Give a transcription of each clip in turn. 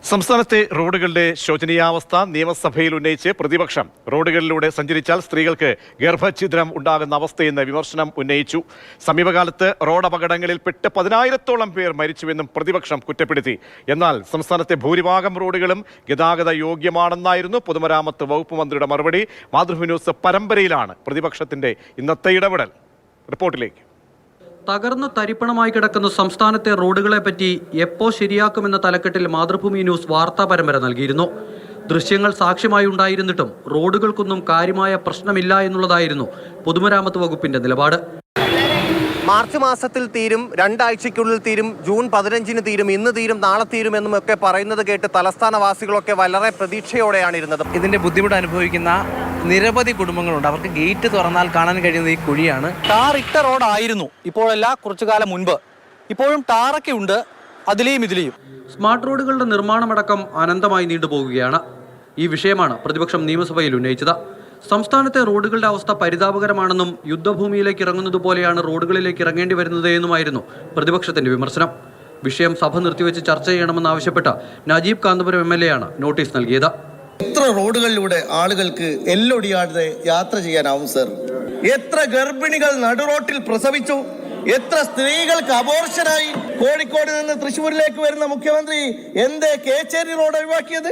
സംസ്ഥാനത്തെ റോഡുകളുടെ ശോചനീയാവസ്ഥ നിയമസഭയിൽ ഉന്നയിച്ച് പ്രതിപക്ഷം റോഡുകളിലൂടെ സഞ്ചരിച്ചാൽ സ്ത്രീകൾക്ക് ഗർഭഛിദ്രം ഉണ്ടാകുന്ന അവസ്ഥയെന്ന് വിമർശനം ഉന്നയിച്ചു. സമീപകാലത്ത് റോഡ് അപകടങ്ങളിൽ പെട്ട് 10,000-ഓളം പേർ മരിച്ചുവെന്നും പ്രതിപക്ഷം കുറ്റപ്പെടുത്തി. എന്നാൽ സംസ്ഥാനത്തെ ഭൂരിഭാഗം റോഡുകളും ഗതാഗത യോഗ്യമാണെന്നായിരുന്നു പൊതുമരാമത്ത് വകുപ്പ് മന്ത്രിയുടെ മറുപടി. മാതൃഭൂമി ന്യൂസ് പരമ്പരയിലാണ് പ്രതിപക്ഷത്തിന്റെ ഇന്നത്തെ ഇടപെടൽ. റിപ്പോർട്ടിലേക്ക്. തകർന്ന് തരിപ്പണമായി കിടക്കുന്ന സംസ്ഥാനത്തെ റോഡുകളെപ്പറ്റി എപ്പോൾ ശരിയാക്കുമെന്ന തലക്കെട്ടിൽ മാതൃഭൂമി ന്യൂസ് വാർത്താ പരമ്പര നൽകിയിരുന്നു. ദൃശ്യങ്ങൾ സാക്ഷ്യമായി ഉണ്ടായിരുന്നിട്ടും റോഡുകൾക്കൊന്നും കാര്യമായ പ്രശ്നമില്ല എന്നുള്ളതായിരുന്നു പൊതുമരാമത്ത് വകുപ്പിന്റെ നിലപാട്. മാർച്ച് മാസത്തിൽ തീരും, 2 ആഴ്ചയ്ക്കുള്ളിൽ തീരും, ജൂൺ 15-ന് തീരും, ഇന്ന് തീരും, നാളെ തീരുമെന്നുമൊക്കെ പറയുന്നത് കേട്ട് തലസ്ഥാനവാസികളൊക്കെ വളരെ പ്രതീക്ഷയോടെയാണ് ഇരുന്നത്. ഇതിന്റെ ബുദ്ധിമുട്ട് അനുഭവിക്കുന്ന നിരവധി കുടുംബങ്ങളുണ്ട്. അവർക്ക് ഗേറ്റ് തുറന്നാൽ കാണാൻ കഴിയുന്നത് ഈ കുഴിയാണ്. ടാർ ഇട്ട റോഡായിരുന്നു ഇപ്പോഴല്ല, കുറച്ചു കാലം മുൻപ്. ഇപ്പോഴും ടാറൊക്കെ ഉണ്ട്, അതിലെയും ഇതിലെയും. സ്മാർട്ട് റോഡുകളുടെ നിർമ്മാണമടക്കം അനന്തമായി നീണ്ടുപോകുകയാണ്. ഈ വിഷയമാണ് പ്രതിപക്ഷം നിയമസഭയിൽ ഉന്നയിച്ചത്. സംസ്ഥാനത്തെ റോഡുകളുടെ അവസ്ഥ പരിതാപകരമാണെന്നും യുദ്ധഭൂമിയിലേക്ക് ഇറങ്ങുന്നത് പോലെയാണ് റോഡുകളിലേക്ക് ഇറങ്ങേണ്ടി വരുന്നത് എന്നുമായിരുന്നു പ്രതിപക്ഷത്തിന്റെ വിമർശനം. വിഷയം സഭ നിർത്തിവെച്ച് ചർച്ച ചെയ്യണമെന്നാവശ്യപ്പെട്ട നജീബ് കാന്തപുരം MLA ആണ് നോട്ടീസ് നൽകിയത്. എത്ര റോഡുകളിലൂടെ ആളുകൾക്ക് എല്ലൊടിയാതെ യാത്ര ചെയ്യാനാവും സർ? എത്ര ഗർഭിണികൾ നടുറോട്ടിൽ പ്രസവിച്ചു? എത്ര സ്ത്രീകൾക്ക് അബോർഷനായി? കോഴിക്കോട് നിന്ന് തൃശ്ശൂരിലേക്ക് വരുന്ന മുഖ്യമന്ത്രി എന്തേ കേച്ചേരി റോഡ് ഒഴിവാക്കിയത്?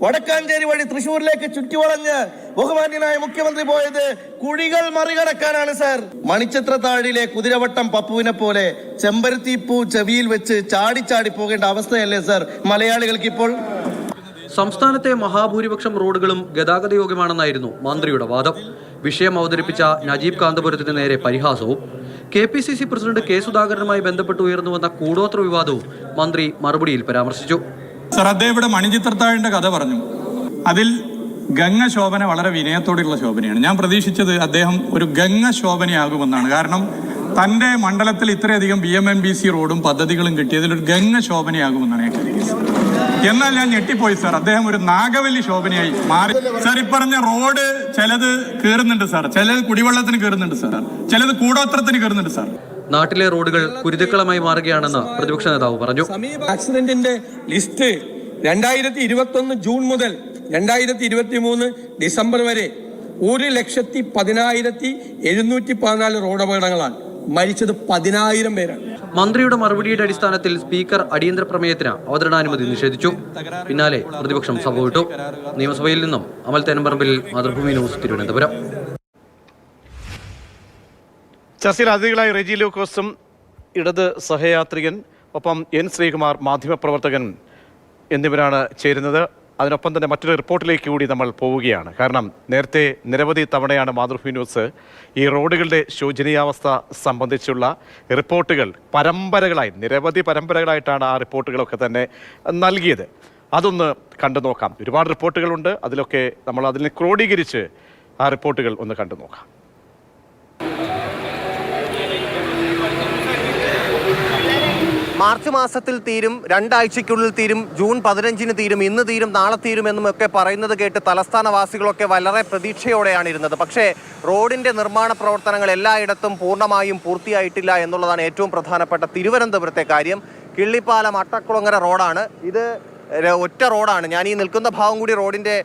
വടക്കാഞ്ചേരി വഴി തൃശ്ശൂരിലേക്ക് ചുറ്റിവളഞ്ഞ് ബഹുമാന്യനായ മുഖ്യമന്ത്രി പോയത് കുഴികൾ മറികടക്കാനാണ് സർ. മണിച്ചിത്രത്താഴിലെ കുതിരവട്ടം പപ്പുവിനെ പോലെ ചെമ്പരത്തിപ്പൂ ചെവിയിൽ വെച്ച് ചാടി പോകേണ്ട അവസ്ഥയല്ലേ സർ മലയാളികൾക്ക് ഇപ്പോൾ? സംസ്ഥാനത്തെ മഹാഭൂരിപക്ഷം റോഡുകളും ഗതാഗത യോഗ്യമാണെന്നായിരുന്നു മന്ത്രിയുടെ വാദം. വിഷയം അവതരിപ്പിച്ച നജീബ് കാന്തപുരത്തിന് നേരെ പരിഹാസവും. KPCC പ്രസിഡന്റ് K സുധാകരനുമായി ബന്ധപ്പെട്ട് ഉയർന്നുവന്ന കൂടോത്ര വിവാദവും മന്ത്രി മറുപടിയിൽ പരാമർശിച്ചു. സർ, അദ്ദേഹം ഇവിടെ മണിച്ചിത്രത്താഴിന്റെ കഥ പറഞ്ഞു. അതിൽ ഗംഗ ശോഭന വളരെ വിനയത്തോടെയുള്ള ശോഭനയാണ്. ഞാൻ പ്രതീക്ഷിച്ചത് അദ്ദേഹം ഒരു ഗംഗ ശോഭനയാകുമെന്നാണ്. കാരണം തന്റെ മണ്ഡലത്തിൽ ഇത്രയധികം BMMBC റോഡും പദ്ധതികളും കിട്ടിയതിൽ ഒരു ഗംഗ ശോഭനയാകുമെന്നാണ് ഞാൻ കരുതിയത്. എന്നാൽ ഞാൻ ഞെട്ടിപ്പോയി സർ, അദ്ദേഹം ഒരു നാഗവല്ലി ശോഭനയായി മാറി. സർ, ഇപ്പറഞ്ഞ റോഡ് ചിലത് കയറുന്നുണ്ട് സാർ, ചിലത് കുടിവെള്ളത്തിന് കയറുന്നുണ്ട് സാർ, ചിലത് കൂടോത്രത്തിന് കയറുന്നുണ്ട് സാർ. നാട്ടിലെ റോഡുകൾ കുരുതിക്കളമായി മാറുകയാണെന്ന് പ്രതിപക്ഷ നേതാവ് പറഞ്ഞു. ആക്സിഡന്റിന്റെ ലിസ്റ്റ് 2021 ജൂൺ മുതൽ 2023 ഡിസംബർ വരെ 1,10,714 റോഡ് അപകടങ്ങളാണ്. മരിച്ചത് 10,000 പേരാണ്. മന്ത്രിയുടെ മറുപടിയുടെ അടിസ്ഥാനത്തിൽ സ്പീക്കർ അടിയന്തര പ്രമേയത്തിന് അവതരണാനുമതി നിഷേധിച്ചു. പിന്നാലെ പ്രതിപക്ഷം സഭ വിട്ടു. നിയമസഭയിൽ നിന്നും അമൽ തേനമ്പറമ്പിൽ, മാതൃഭൂമി ന്യൂസ്, തിരുവനന്തപുരം. ചർച്ചയിൽ അതിഥികളായി റെജി ലൂക്കോസും ഇടത് സഹയാത്രികൻ, ഒപ്പം N ശ്രീകുമാർ മാധ്യമപ്രവർത്തകൻ എന്നിവരാണ് ചേരുന്നത്. അതിനൊപ്പം തന്നെ മറ്റൊരു റിപ്പോർട്ടിലേക്ക് കൂടി നമ്മൾ പോവുകയാണ്. കാരണം നേരത്തെ നിരവധി തവണയാണ് മാതൃഭൂമി ന്യൂസ് ഈ റോഡുകളുടെ ശോചനീയാവസ്ഥ സംബന്ധിച്ചുള്ള റിപ്പോർട്ടുകൾ നിരവധി പരമ്പരകളായിട്ടാണ് ആ റിപ്പോർട്ടുകളൊക്കെ തന്നെ നൽകിയത്. അതൊന്ന് കണ്ടു നോക്കാം. ഒരുപാട് റിപ്പോർട്ടുകളുണ്ട്, നമ്മൾ അതിനെ ക്രോഡീകരിച്ച് ആ റിപ്പോർട്ടുകൾ ഒന്ന് കണ്ടു നോക്കാം. മാർച്ച് മാസത്തിൽ തീരും, 2 ആഴ്ചയ്ക്കുള്ളിൽ തീരും, ജൂൺ 15-ന് തീരും, ഇന്ന് തീരും, നാളെ തീരുമെന്നുമൊക്കെ പറയുന്നത് കേട്ട് തലസ്ഥാനവാസികളൊക്കെ വളരെ പ്രതീക്ഷയോടെയാണ് ഇരുന്നത്. പക്ഷേ റോഡിൻ്റെ നിർമ്മാണ പ്രവർത്തനങ്ങൾ എല്ലായിടത്തും പൂർണ്ണമായും പൂർത്തിയായിട്ടില്ല എന്നുള്ളതാണ് ഏറ്റവും പ്രധാനപ്പെട്ട തിരുവനന്തപുരത്തെ കാര്യം. കിള്ളിപ്പാലം അട്ടക്കുളങ്ങര റോഡാണ് ഇത്. ഒറ്റ റോഡാണ്. ഞാൻ ഈ നിൽക്കുന്ന ഭാഗം കൂടി റോഡിൻ്റെ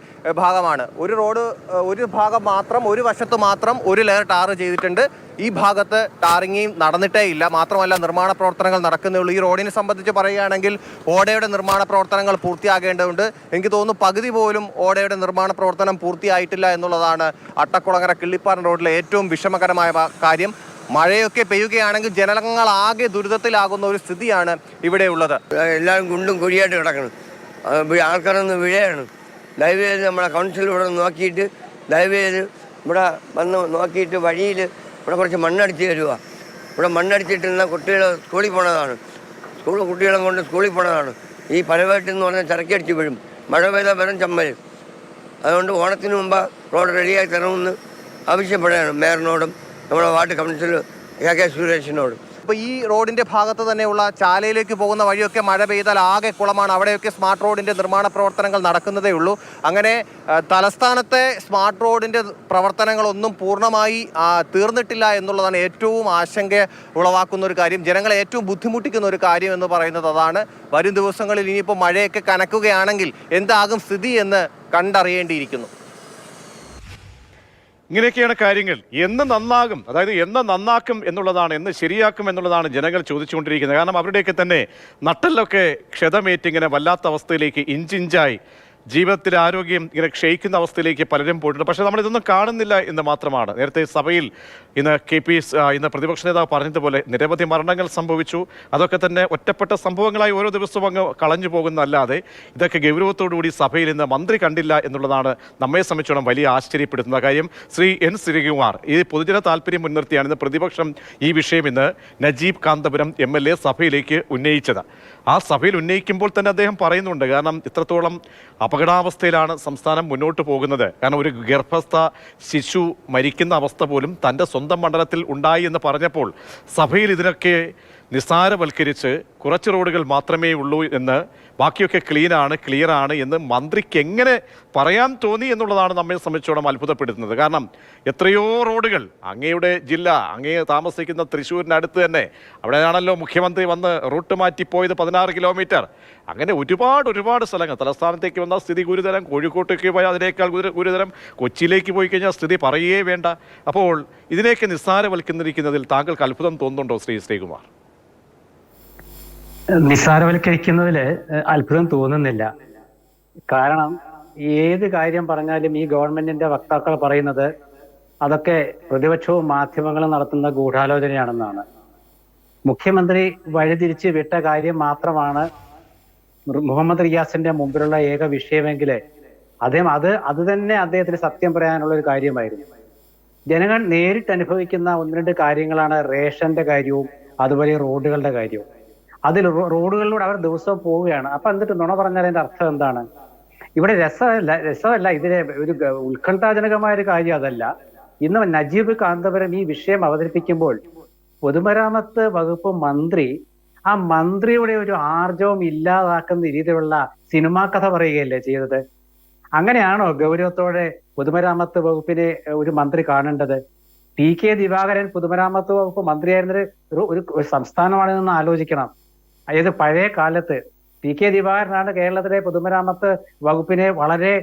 ഭാഗമാണ്. ഒരു ഭാഗം മാത്രം, ഒരു വശത്ത് മാത്രം 1 ലെയർ ടാർ ചെയ്തിട്ടുണ്ട്. ഈ ഭാഗത്ത് ടാറിങ്ങും നടന്നിട്ടേ ഇല്ല. മാത്രമല്ല നിർമ്മാണ പ്രവർത്തനങ്ങൾ നടക്കുന്നേ ഉള്ളൂ. ഈ റോഡിനെ സംബന്ധിച്ച് പറയുകയാണെങ്കിൽ ഓടയുടെ നിർമ്മാണ പ്രവർത്തനങ്ങൾ പൂർത്തിയാകേണ്ടതുണ്ട്. എനിക്ക് തോന്നുന്നു പകുതി പോലും ഓടയുടെ നിർമ്മാണ പ്രവർത്തനം പൂർത്തിയായിട്ടില്ല എന്നുള്ളതാണ് അട്ടക്കുളങ്ങര കിള്ളിപ്പാലം റോഡിലെ ഏറ്റവും വിഷമകരമായ കാര്യം. മഴയൊക്കെ പെയ്യുകയാണെങ്കിൽ ജനങ്ങളാകെ ദുരിതത്തിലാകുന്ന ഒരു സ്ഥിതിയാണ് ഇവിടെ ഉള്ളത്. എല്ലാവരും കുണ്ടും കുഴിയായിട്ട് കിടക്കണം. ആൾക്കാരൊന്ന് വീഴയാണ്. ദയവ് ചെയ്ത് നമ്മളെ കൗൺസിൽ ഇവിടെ നോക്കിയിട്ട് ദയവ് ചെയ്ത് ഇവിടെ വന്ന് നോക്കിയിട്ട് വഴിയിൽ ഇവിടെ കുറച്ച് മണ്ണടിച്ച് തരുക. ഇവിടെ മണ്ണടിച്ചിട്ടുള്ള കുട്ടികൾ സ്കൂളിൽ പോണതാണ്. കുട്ടികളെ കൊണ്ട് സ്കൂളിൽ പോണതാണ്. ഈ പലവേട്ടിൽ എന്ന് പറഞ്ഞാൽ ചരക്കടിച്ച് വീഴും. മഴ പെയ്താൽ വെറും ചമ്മലും. അതുകൊണ്ട് ഓണത്തിന് മുമ്പ് റോഡ് റെഡിയാക്കി തരണമെന്ന് ആവശ്യപ്പെടുകയാണ് മേയറിനോടും നമ്മുടെ വാർഡ് കൗൺസിലർ KK സുരേഷിനോടും. ഇപ്പോൾ ഈ റോഡിൻ്റെ ഭാഗത്ത് തന്നെയുള്ള ചാലയിലേക്ക് പോകുന്ന വഴിയൊക്കെ മഴ പെയ്താൽ ആകെ കുളമാണ്. അവിടെയൊക്കെ സ്മാർട്ട് റോഡിൻ്റെ നിർമ്മാണ പ്രവർത്തനങ്ങൾ നടക്കുന്നതേ ഉള്ളൂ. അങ്ങനെ തലസ്ഥാനത്തെ സ്മാർട്ട് റോഡിൻ്റെ പ്രവർത്തനങ്ങളൊന്നും പൂർണ്ണമായി തീർന്നിട്ടില്ല എന്നുള്ളതാണ് ഏറ്റവും ആശങ്ക ഉളവാക്കുന്ന ഒരു കാര്യം. ജനങ്ങളെ ഏറ്റവും ബുദ്ധിമുട്ടിക്കുന്ന ഒരു കാര്യം എന്ന് പറയുന്നത് അതാണ്. വരും ദിവസങ്ങളിൽ ഇനിയിപ്പോൾ മഴയൊക്കെ കനക്കുകയാണെങ്കിൽ എന്താകും സ്ഥിതി എന്ന് കണ്ടറിയേണ്ടിയിരിക്കുന്നു. ഇങ്ങനെയൊക്കെയാണ് കാര്യങ്ങൾ. എന്ന് നന്നാകും, അതായത് എന്ന് നന്നാക്കും എന്നുള്ളതാണ്, എന്ന് ശരിയാക്കും എന്നുള്ളതാണ് ജനങ്ങൾ ചോദിച്ചുകൊണ്ടിരിക്കുന്നത്. കാരണം അവരുടെയൊക്കെ തന്നെ നട്ടെല്ലൊക്കെ ക്ഷതമേറ്റിങ്ങനെ വല്ലാത്ത അവസ്ഥയിലേക്ക് ഇഞ്ചിഞ്ചായി ജീവിതത്തിലെ ആരോഗ്യം ഇങ്ങനെ ക്ഷയിക്കുന്ന അവസ്ഥയിലേക്ക് പലരും പോയിട്ടുണ്ട്. പക്ഷേ നമ്മളിതൊന്നും കാണുന്നില്ല എന്ന് മാത്രമാണ്. നേരത്തെ സഭയിൽ ഇന്ന് പ്രതിപക്ഷ നേതാവ് പറഞ്ഞതുപോലെ നിരവധി മരണങ്ങൾ സംഭവിച്ചു. അതൊക്കെ തന്നെ ഒറ്റപ്പെട്ട സംഭവങ്ങളായി ഓരോ ദിവസവും അങ്ങ് കളഞ്ഞു പോകുന്നതല്ലാതെ ഇതൊക്കെ ഗൗരവത്തോടുകൂടി സഭയിൽ ഇന്ന് മന്ത്രി കണ്ടില്ല എന്നുള്ളതാണ് നമ്മെ സംബന്ധിച്ചോളം വലിയ ആശ്ചര്യപ്പെടുത്തുന്ന കാര്യം. ശ്രീ എൻ ശ്രീകുമാർ, ഈ പൊതുജന താല്പര്യം മുൻനിർത്തിയാണ് ഇന്ന് പ്രതിപക്ഷം ഈ വിഷയം ഇന്ന് നജീബ് കാന്തപുരം MLA സഭയിലേക്ക് ഉന്നയിച്ചത്. ആ സഭയിൽ ഉന്നയിക്കുമ്പോൾ തന്നെ അദ്ദേഹം പറയുന്നുണ്ട്, കാരണം ഇത്രത്തോളം അപകടാവസ്ഥയിലാണ് സംസ്ഥാനം മുന്നോട്ട് പോകുന്നത്. കാരണം ഒരു ഗർഭസ്ഥ ശിശു മരിക്കുന്ന അവസ്ഥ പോലും തൻ്റെ സ്വന്തം മണ്ഡലത്തിൽ ഉണ്ടായി എന്ന് പറഞ്ഞപ്പോൾ സഭയിൽ ഇതിനൊക്കെ നിസ്സാരവൽക്കരിച്ച് കുറച്ച് റോഡുകൾ മാത്രമേ ഉള്ളൂ എന്ന്, ബാക്കിയൊക്കെ ക്ലിയർ ആണ് എന്ന് മന്ത്രിക്ക് എങ്ങനെ പറയാൻ തോന്നി എന്നുള്ളതാണ് നമ്മെ സംബന്ധിച്ചോളം അത്ഭുതപ്പെടുത്തുന്നത്. കാരണം എത്രയോ റോഡുകൾ അങ്ങയുടെ ജില്ല, അങ്ങേ താമസിക്കുന്ന തൃശ്ശൂരിനടുത്ത് തന്നെ, അവിടെയാണല്ലോ മുഖ്യമന്ത്രി വന്ന് റൂട്ട് മാറ്റിപ്പോയത് 16 കിലോമീറ്റർ. അങ്ങനെ ഒരുപാട് സ്ഥലങ്ങൾ. തലസ്ഥാനത്തേക്ക് വന്നാൽ സ്ഥിതി ഗുരുതരം, കോഴിക്കോട്ടേക്ക് പോയാൽ അതിനേക്കാൾ ഗുരുതരം, കൊച്ചിയിലേക്ക് പോയി കഴിഞ്ഞാൽ സ്ഥിതി പറയേ വേണ്ട. അപ്പോൾ ഇതിനെയൊക്കെ നിസ്സാരവൽക്കരിക്കുന്നതിൽ താങ്കൾക്ക് അത്ഭുതം തോന്നുന്നുണ്ടോ ശ്രീകുമാർ? നിസ്സാരവൽക്കരിക്കുന്നതിൽ അത്ഭുതം തോന്നുന്നില്ല. കാരണം ഏത് കാര്യം പറഞ്ഞാലും ഈ ഗവൺമെന്റിന്റെ വക്താക്കൾ പറയുന്നത് അതൊക്കെ പ്രതിപക്ഷവും മാധ്യമങ്ങളും നടത്തുന്ന ഗൂഢാലോചനയാണെന്നാണ്. മുഖ്യമന്ത്രി വഴിതിരിച്ച് വിട്ട കാര്യം മാത്രമാണ് മുഹമ്മദ് റിയാസിന്റെ മുമ്പിലുള്ള ഏക വിഷയമെങ്കിൽ അത് തന്നെ അദ്ദേഹത്തിന് സത്യം പറയാനുള്ള ഒരു കാര്യമായിരുന്നു. ജനങ്ങൾ നേരിട്ട് അനുഭവിക്കുന്ന 1-2 കാര്യങ്ങളാണ് റേഷന്റെ കാര്യവും അതുപോലെ റോഡുകളുടെ കാര്യവും. അതിൽ റോഡുകളിലൂടെ അവർ ദിവസവും പോവുകയാണ്. അപ്പൊ എന്നിട്ട് നുണ പറഞ്ഞാൽ അതിന്റെ അർത്ഥം എന്താണ്? ഇവിടെ രസമല്ല, ഇതിലെ ഒരു ഉത്കണ്ഠാജനകമായ ഒരു കാര്യം അതല്ല. ഇന്ന് നജീബ് കാന്തപുരം ഈ വിഷയം അവതരിപ്പിക്കുമ്പോൾ പൊതുമരാമത്ത് വകുപ്പ് മന്ത്രി ആ മന്ത്രിയുടെ ഒരു ആർജവം ഇല്ലാതാക്കുന്ന രീതിയിലുള്ള സിനിമാ കഥ പറയുകയല്ലേ ചെയ്തത്? അങ്ങനെയാണോ ഗൗരവത്തോടെ പൊതുമരാമത്ത് വകുപ്പിനെ ഒരു മന്ത്രി കാണേണ്ടത്? TK ദിവാകരൻ പൊതുമരാമത്ത് വകുപ്പ് മന്ത്രിയായിരുന്നത് ഒരു സംസ്ഥാനമാണെന്ന് ആലോചിക്കണം. അതായത് പഴയ കാലത്ത് TK ദിവാകരനാണ് കേരളത്തിലെ പൊതുമരാമത്ത് വകുപ്പിനെ വളരെ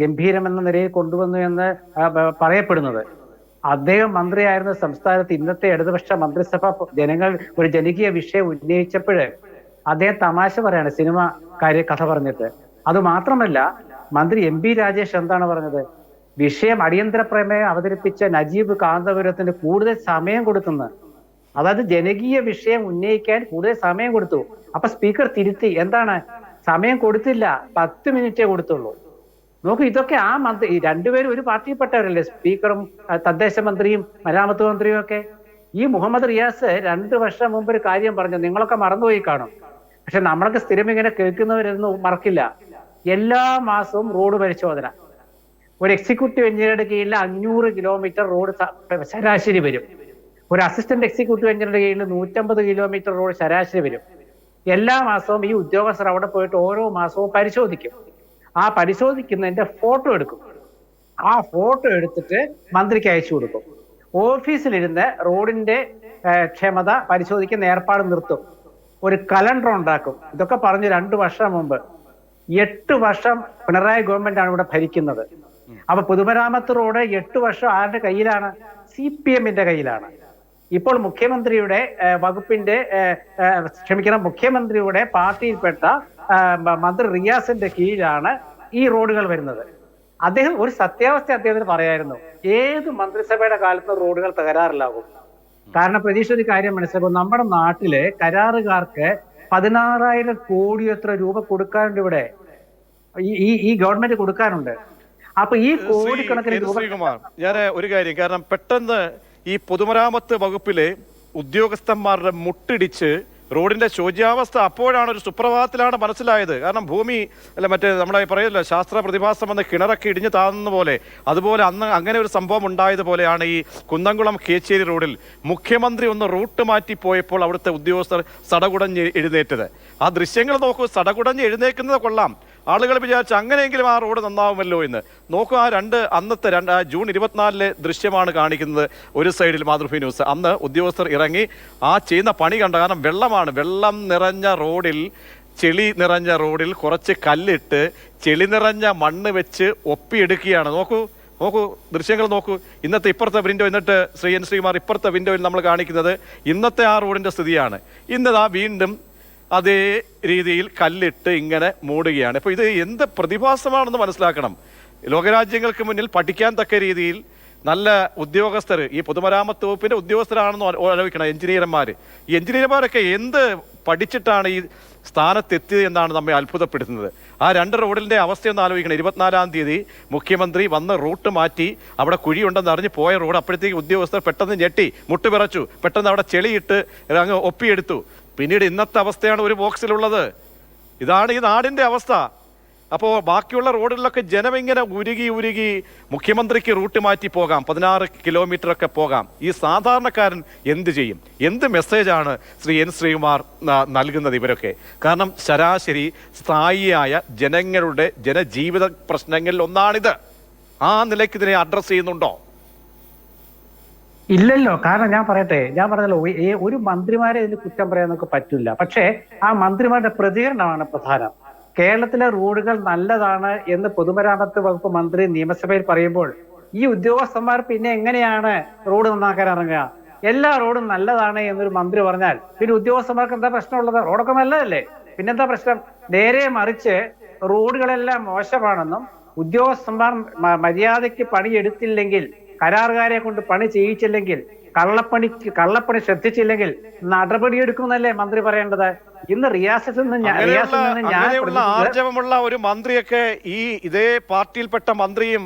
ഗംഭീരമെന്ന നിലയിൽ കൊണ്ടുവന്നു എന്ന് പറയപ്പെടുന്നത്. അദ്ദേഹം മന്ത്രിയായിരുന്ന സംസ്ഥാനത്ത് ഇന്നത്തെ ഇടതുപക്ഷ മന്ത്രിസഭ ജനങ്ങൾ ഒരു ജനകീയ വിഷയം ഉന്നയിച്ചപ്പോൾ അദ്ദേഹം തമാശ പറയാണ്, സിനിമ കഥ പറഞ്ഞിട്ട്. അത് മാത്രമല്ല, മന്ത്രി MB രാജേഷ് എന്താണ് പറഞ്ഞത്? വിഷയം അടിയന്തര പ്രമേയം അവതരിപ്പിച്ച നജീബ് കാന്തപുരത്തിന് കൂടുതൽ സമയം കൊടുത്തെന്ന്. അതായത് ജനകീയ വിഷയം ഉന്നയിക്കാൻ കൂടുതൽ സമയം കൊടുത്തു. അപ്പൊ സ്പീക്കർ തിരുത്തി. എന്താണ്? സമയം കൊടുത്തില്ല, 10 മിനിറ്റേ കൊടുത്തുള്ളൂ. നോക്കൂ, ഇതൊക്കെ ആ മന്ത്രി രണ്ടുപേരും ഒരു പാർട്ടിയിൽപ്പെട്ടവരല്ലേ, സ്പീക്കറും തദ്ദേശ മന്ത്രിയും മരാമത്ത് മന്ത്രിയും ഒക്കെ. ഈ മുഹമ്മദ് റിയാസ് 2 വർഷം മുമ്പ് ഒരു കാര്യം പറഞ്ഞു, നിങ്ങളൊക്കെ മറന്നുപോയി കാണും. പക്ഷെ നമ്മളൊക്കെ സ്ഥിരം ഇങ്ങനെ കേൾക്കുന്നവരൊന്നും മറക്കില്ല. എല്ലാ മാസവും റോഡ് പരിശോധന. ഒരു എക്സിക്യൂട്ടീവ് എഞ്ചിനീയറുടെ കീഴിൽ 500 കിലോമീറ്റർ റോഡ് ശരാശരി വരും. ഒരു അസിസ്റ്റന്റ് എക്സിക്യൂട്ടീവ് എഞ്ചിനീയറുടെ കീഴിൽ 150 കിലോമീറ്റർ റോഡ് ശരാശരി വരും. എല്ലാ മാസവും ഈ ഉദ്യോഗസ്ഥർ അവിടെ പോയിട്ട് ഓരോ മാസവും പരിശോധിക്കും. ആ പരിശോധിക്കുന്നതിന്റെ ഫോട്ടോ എടുക്കും. ആ ഫോട്ടോ എടുത്തിട്ട് മന്ത്രിക്ക് അയച്ചു കൊടുക്കും. ഓഫീസിലിരുന്ന് റോഡിന്റെ ക്ഷമത പരിശോധിക്കുന്ന ഏർപ്പാട് നിർത്തും. ഒരു കലണ്ടർ ഉണ്ടാക്കും. ഇതൊക്കെ പറഞ്ഞ് 2 വർഷം മുമ്പ്. 8 വർഷം പിണറായി ഗവൺമെന്റ് ആണ് ഇവിടെ ഭരിക്കുന്നത്. അപ്പൊ പൊതുമരാമത്ത് റോഡ് 8 വർഷം ആരുടെ കയ്യിലാണ്? CPM-ന്റെ കയ്യിലാണ്. ഇപ്പോൾ മുഖ്യമന്ത്രിയുടെ മുഖ്യമന്ത്രിയുടെ പാർട്ടിയിൽപ്പെട്ട മന്ത്രി റിയാസിന്റെ കീഴിലാണ് ഈ റോഡുകൾ വരുന്നത്. അദ്ദേഹം ഒരു സത്യാവസ്ഥ അദ്ദേഹത്തിന് പറയായിരുന്നു, ഏത് മന്ത്രിസഭയുടെ കാലത്ത് റോഡുകൾ തകരാറിലാകും. കാരണം പ്രതീക്ഷ ഒരു കാര്യം മനസ്സിലാക്കും, നമ്മുടെ നാട്ടിലെ കരാറുകാർക്ക് 16,000 കോടി എത്ര രൂപ കൊടുക്കാനുണ്ട് ഇവിടെ. ഈ ഗവൺമെന്റ് കൊടുക്കാനുണ്ട്. അപ്പൊ ഈ കോടിക്കണക്കിന് രൂപ. ഞാൻ ഒരു കാര്യം, കാരണം പെട്ടെന്ന് ഈ പൊതുമരാമത്ത് വകുപ്പിലെ ഉദ്യോഗസ്ഥന്മാരുടെ മുട്ടിടിച്ച് റോഡിൻ്റെ ശോച്യാവസ്ഥ അപ്പോഴാണ് ഒരു സുപ്രഭാതത്തിലാണ് മനസ്സിലായത്. കാരണം ഭൂമി അല്ല മറ്റേ നമ്മളെ പറയില്ല ശാസ്ത്ര പ്രതിഭാസം വന്ന് കിണറൊക്കെ ഇടിഞ്ഞു താഴുന്ന പോലെ, അതുപോലെ അന്ന് അങ്ങനെ ഒരു സംഭവം ഉണ്ടായതുപോലെയാണ് ഈ കുന്നംകുളം കേച്ചേരി റോഡിൽ മുഖ്യമന്ത്രി ഒന്ന് റൂട്ട് മാറ്റിപ്പോയപ്പോൾ അവിടുത്തെ ഉദ്യോഗസ്ഥർ സടകുടഞ്ഞ് എഴുന്നേറ്റത്. ആ ദൃശ്യങ്ങൾ നോക്കൂ, സടകുടഞ്ഞ് എഴുന്നേക്കുന്നത് കൊള്ളാം. ആളുകൾ വിചാരിച്ചു അങ്ങനെയെങ്കിലും ആ റോഡ് നന്നാവുമല്ലോ എന്ന്. നോക്കൂ, അന്നത്തെ ജൂൺ 24 ദൃശ്യമാണ് കാണിക്കുന്നത്. ഒരു സൈഡിൽ മാതൃഭൂമി ന്യൂസ്. അന്ന് ഉദ്യോഗസ്ഥർ ഇറങ്ങി ആ ചെയ്യുന്ന പണി കണ്ട. കാരണം വെള്ളം നിറഞ്ഞ റോഡിൽ, ചെളി നിറഞ്ഞ റോഡിൽ കുറച്ച് കല്ലിട്ട് ചെളി നിറഞ്ഞ മണ്ണ് വെച്ച് ഒപ്പിയെടുക്കുകയാണ്. നോക്കൂ ദൃശ്യങ്ങൾ നോക്കൂ. ഇന്നത്തെ ഇപ്പുറത്തെ വിൻഡോ, എന്നിട്ട് എൻ ശ്രീകുമാർ ഇപ്പുറത്തെ വിൻഡോയിൽ നമ്മൾ കാണിക്കുന്നത് ഇന്നത്തെ ആ റോഡിൻ്റെ സ്ഥിതിയാണ്. ഇന്നതാ വീണ്ടും അതേ രീതിയിൽ കല്ലിട്ട് ഇങ്ങനെ മൂടുകയാണ്. ഇപ്പോൾ ഇത് എന്ത് പ്രതിഭാസമാണെന്ന് മനസ്സിലാക്കണം. ലോകരാജ്യങ്ങൾക്ക് മുന്നിൽ പഠിക്കാൻ തക്ക രീതിയിൽ നല്ല ഉദ്യോഗസ്ഥർ, ഈ പൊതുമരാമത്ത് വകുപ്പിൻ്റെ ഉദ്യോഗസ്ഥരാണെന്ന് ആലോചിക്കണം. എഞ്ചിനീയർമാർ, ഈ എഞ്ചിനീയർമാരൊക്കെ എന്ത് പഠിച്ചിട്ടാണ് ഈ സ്ഥാനത്തെത്തിയത് എന്നാണ് നമ്മെ അത്ഭുതപ്പെടുത്തുന്നത്. ആ 2 റോഡിൻ്റെ അവസ്ഥയൊന്ന് ആലോചിക്കണം. 24-ാം തീയതി മുഖ്യമന്ത്രി വന്ന് റൂട്ട് മാറ്റി അവിടെ കുഴിയുണ്ടെന്ന് അറിഞ്ഞ് പോയ റോഡ് അപ്പോഴത്തേക്ക് ഉദ്യോഗസ്ഥർ പെട്ടെന്ന് ഞെട്ടി മുട്ടുപിറച്ചു, പെട്ടെന്ന് അവിടെ ചെളിയിട്ട് അങ്ങ് ഒപ്പിയെടുത്തു. പിന്നീട് ഇന്നത്തെ അവസ്ഥയാണ് ഒരു ബോക്സിലുള്ളത്. ഇതാണ് ഈ നാടിൻ്റെ അവസ്ഥ. അപ്പോൾ ബാക്കിയുള്ള റോഡുകളിലൊക്കെ ജനം ഇങ്ങനെ ഉരുകി മുഖ്യമന്ത്രിക്ക് റൂട്ട് മാറ്റി പോകാം, 16 കിലോമീറ്ററൊക്കെ പോകാം. ഈ സാധാരണക്കാരൻ എന്ത് ചെയ്യും? എന്ത് മെസ്സേജാണ് എൻ ശ്രീകുമാർ നൽകുന്നത് ഇവരൊക്കെ? കാരണം ശരാശരി സ്ഥായിയായ ജനങ്ങളുടെ ജനജീവിത പ്രശ്നങ്ങളിൽ ഒന്നാണിത്. ആ നിലയ്ക്ക് ഇതിനെ അഡ്രസ്സ് ചെയ്യുന്നുണ്ടോ? ഇല്ലല്ലോ. കാരണം ഞാൻ പറഞ്ഞല്ലോ, ഒരു മന്ത്രിമാരെ ഇതിന് കുറ്റം പറയാൻ നമുക്ക് പറ്റില്ല. പക്ഷേ ആ മന്ത്രിമാരുടെ പ്രതികരണമാണ് പ്രധാനം. കേരളത്തിലെ റോഡുകൾ നല്ലതാണ് എന്ന് പൊതുമരാമത്ത് വകുപ്പ് മന്ത്രി നിയമസഭയിൽ പറയുമ്പോൾ ഈ ഉദ്യോഗസ്ഥന്മാർ പിന്നെ എങ്ങനെയാണ് റോഡ് നന്നാക്കാൻ ഇറങ്ങുക? എല്ലാ റോഡും നല്ലതാണ് എന്നൊരു മന്ത്രി പറഞ്ഞാൽ പിന്നെ ഉദ്യോഗസ്ഥന്മാർക്ക് എന്താ പ്രശ്നമുള്ളത്? റോഡൊക്കെ നല്ലതല്ലേ, പിന്നെന്താ പ്രശ്നം? നേരെ മറിച്ച് റോഡുകളെല്ലാം മോശമാണെന്നും ഉദ്യോഗസ്ഥന്മാർ മര്യാദയ്ക്ക് പണിയെടുത്തില്ലെങ്കിൽ, കരാറുകാരെ കൊണ്ട് പണി ചെയ്യിച്ചില്ലെങ്കിൽ, കള്ളപ്പണി ശ്രദ്ധിച്ചില്ലെങ്കിൽ നടപടിയെടുക്കുമെന്നല്ലേ മന്ത്രി പറയേണ്ടത്? ഇന്ന് റിയാസത്തിൽ നിന്ന് ആർജവമുള്ള ഒരു മന്ത്രിയൊക്കെ ഇതേ പാർട്ടിയിൽപ്പെട്ട മന്ത്രിയും